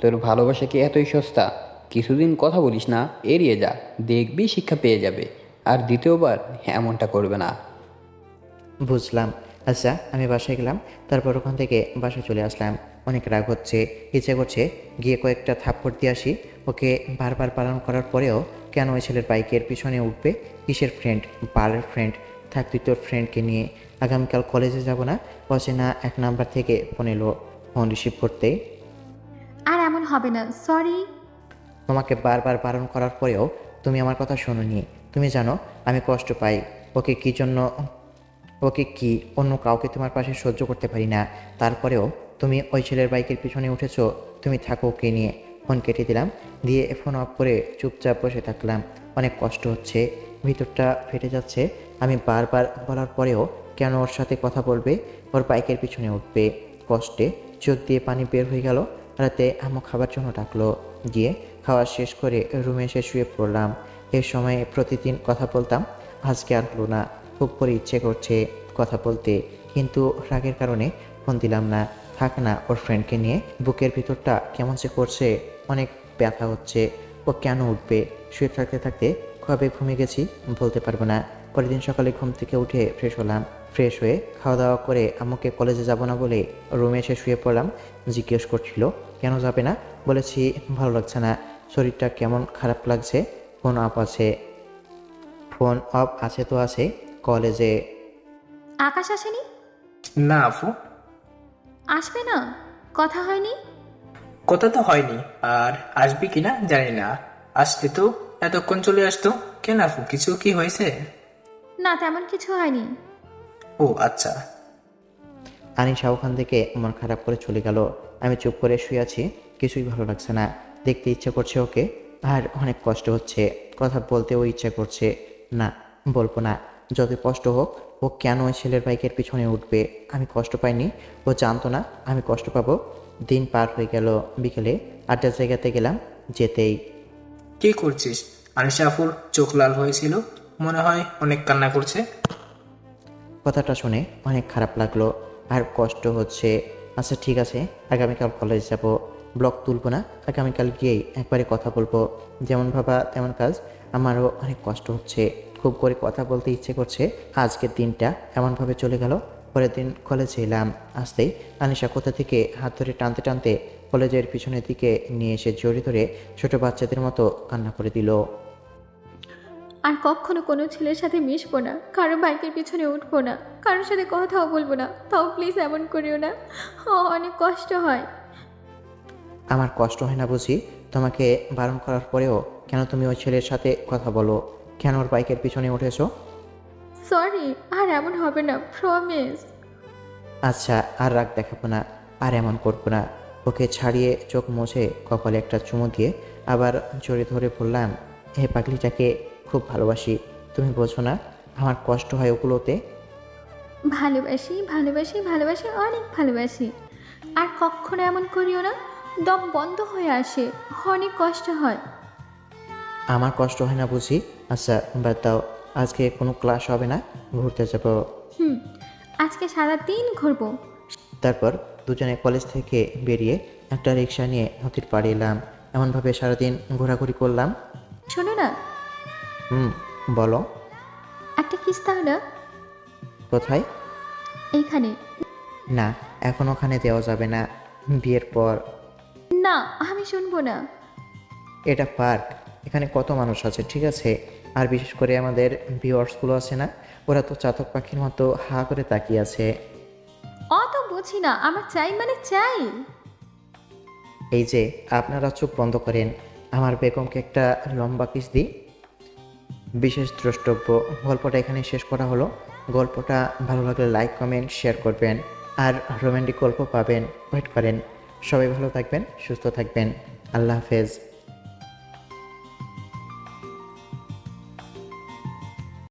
তোর ভালোবাসা কি এতই সস্তা? কিছুদিন কথা বলিস না, এড়িয়ে যা, দেখবি শিক্ষা পেয়ে যাবে, আর দ্বিতীয়বার এমনটা করবে না। বুঝলাম। আচ্ছা, আমি বাসায় গেলাম, তারপর ওখান থেকে বাসায় চলে আসলাম। অনেক রাগ হচ্ছে, ইচ্ছে করছে গিয়ে কয়েকটা থাপ্পড় দিয়ে আসি। ওকে বারবার পালন করার পরেও কেন ওই ছেলের বাইকের পিছনে উঠবে? কিসের ফ্রেন্ড? বারের ফ্রেন্ড। থাক তুই তোর ফ্রেন্ডকে নিয়ে। আগামীকাল কলেজে যাব না। অচেনা এক নাম্বার থেকে ফোন এলো। ফোন রিসিভ করতে, আর এমন হবে না, সরি। তোমাকে বারবার বারণ করার পরেও তুমি আমার কথা শোনোনি। তুমি জানো আমি কষ্ট পাই। ওকে কি অন্য কাউকে তোমার পাশে সহ্য করতে পারি না। তারপরেও তুমি ওই ছেলের বাইকের পিছনে উঠেছো। তুমি থাকো ওকে নিয়ে। ফোন কেটে দিলাম, দিয়ে ফোন অফ করে চুপচাপ বসে থাকলাম। অনেক কষ্ট হচ্ছে, ভিতরটা ফেটে যাচ্ছে। আমি বারবার বলার পরেও কেন ওর সাথে কথা বলবে, ওর বাইকের পিছনে উঠবে? কষ্টে চোখ দিয়ে পানি বের হয়ে গেল। রাতে আম্মু খাবার জন্য ডাকলো, গিয়ে খাওয়া শেষ করে রুমে এসে শুয়ে পড়লাম। এ সময় প্রতিদিন কথা বলতাম, আজকে আর হলো না। খুব করে ইচ্ছে করছে কথা বলতে, কিন্তু রাগের কারণে ফোন দিলাম না। থাক না ওর ফ্রেন্ডকে নিয়ে। বুকের ভিতরটা কেমন যে করছে, অনেক ব্যথা হচ্ছে। ও কেন উঠবে? শুয়ে থাকতে থাকতে কবে ঘুমিয়ে গেছি বলতে পারবো না। পরের দিন সকালে ঘুম থেকে উঠে ফ্রেশ হলাম। ফ্রেশ হয়ে খাওয়া দাওয়া করে আম্মুকে কলেজে যাব না বলে রুমে এসে শুয়ে পড়লাম। জিজ্ঞেস করছিল কেন যাবে না? বলেছি ভালো লাগছে না, শরীরটা কেমন খারাপ লাগছে। ফোন অফ আছে। ফোন অফ আছে তো আছে। কলেজে আকাশ আসেনি? না আপু, আসবে না? কথা হয়নি? কথা তো হয়নি, আর আসবি কিনা জানি না। আসলে তো এতক্ষণ চলে আসতো। কেন আপু, কিছু কি হয়েছে? না, তেমন কিছু হয়নি। ও আচ্ছা। আনিশা ওখান থেকে মন খারাপ করে চলে গেল। আমি চুপ করে শুয়ে আছি, কিছুই ভালো লাগছে না। দেখতে ইচ্ছে করছে ওকে, আর অনেক কষ্ট হচ্ছে। কথা বলতেও ইচ্ছে করছে। না, বলবো না। যত কষ্ট হোক, ও কেন ওই ছেলের বাইকের পিছনে উঠবে? আমি কষ্ট পাইনি, ও জানতো না আমি কষ্ট পাবো। দিন পার হয়ে গেল। বিকেলে আড্ডার জায়গাতে গেলাম। যেতেই, কি করছিস? আনিশা আপুর চোখ লাল হয়েছিল, মনে হয় অনেক কান্না করছে। কথাটা শুনে অনেক খারাপ লাগলো, আর কষ্ট হচ্ছে। আচ্ছা ঠিক আছে, আগামীকাল কলেজ যাব। ব্লগ তুলবো না, আগামীকাল গিয়েই একবারে কথা বলবো। যেমন ভাবা তেমন কাজ। আমারও অনেক কষ্ট হচ্ছে, খুব করে কথা বলতে ইচ্ছে করছে। আজকের দিনটা এমনভাবে চলে গেল। পরের দিন কলেজে এলাম। আসতেই আনিশা কোথা থেকে হাত ধরে টানতে টানতে কলেজের পিছনের দিকে নিয়ে এসে জড়িয়ে ধরে ছোট বাচ্চাদের মতো কান্না করে দিল। আর কখনো কোনো ছেলের সাথে মিশবো না, কারো বাইকের পিছনে উঠবো না, কারোর সাথে কথাও বলবো না। তাও প্লিজ এমন করিও না, অনেক কষ্ট হয়। আমার কষ্ট হয় না বুঝি? তোমাকে বারণ করার পরেও কেন তুমি ওই ছেলের সাথে কথা বলো? কেন ওর বাইকের পিছনে উঠেছো? সরি, আর এমন হবে না, প্রমিস। আচ্ছা, আর রাগ দেখাবো না, আর এমন করবো না। ওকে ছাড়িয়ে চোখ মুছে কপালে একটা চুমু দিয়ে আবার জড়িয়ে ধরে বললাম, হে পাগলিটাকে খুব ভালোবাসি, তুমি বোঝো না আমার কষ্ট হয় ওগুলোতে। ভালোবাসি ভালোবাসি ভালোবাসি, অনেক ভালোবাসি। আর কখনো এমন করিও না, দম বন্ধ হয়ে আসে, অনেক কষ্ট হয়। আমার কষ্ট হয় না বুঝি? আচ্ছা বাদ দাও, আজকে কোনো ক্লাস হবে না, ঘুরতে যাবো। আজকে সারাদিন ঘুরবো। তারপর দুজনে কলেজ থেকে বেরিয়ে একটা রিক্সা নিয়ে নদীর পাড়ে এলাম। এমনভাবে সারাদিন ঘোরাঘুরি করলাম। শোনো না, বলো। একটা কিস তাহলে। কোথায়? এইখানে। না, এখন ওখানে দেওয়া যাবে না, বিয়ের পর। না, আমি শুনবো না। এটা পার্ক, এখানে কত মানুষ আছে, ঠিক আছে? আর বিশেষ করে আমাদের ভিউয়ার্সগুলো আছে না, ওরা তো চাতক পাখির মতো হা করে তাকিয়ে আছে। অত বুঝি না, আমার চাই মানে চাই। এই যে আপনারা চোখ বন্ধ করেন, আমার বেগমকে একটা লম্বা কিস দিই। বিশেষ দ্রষ্টব্য, গল্পটা এখানে শেষ করা হলো। গল্পটা ভালো লাগলে লাইক কমেন্ট শেয়ার করবেন, আর রোমান্টিক গল্প পাবেন ওয়েট করেন। সবাই ভালো থাকবেন, সুস্থ থাকবেন। আল্লাহ হাফেজ।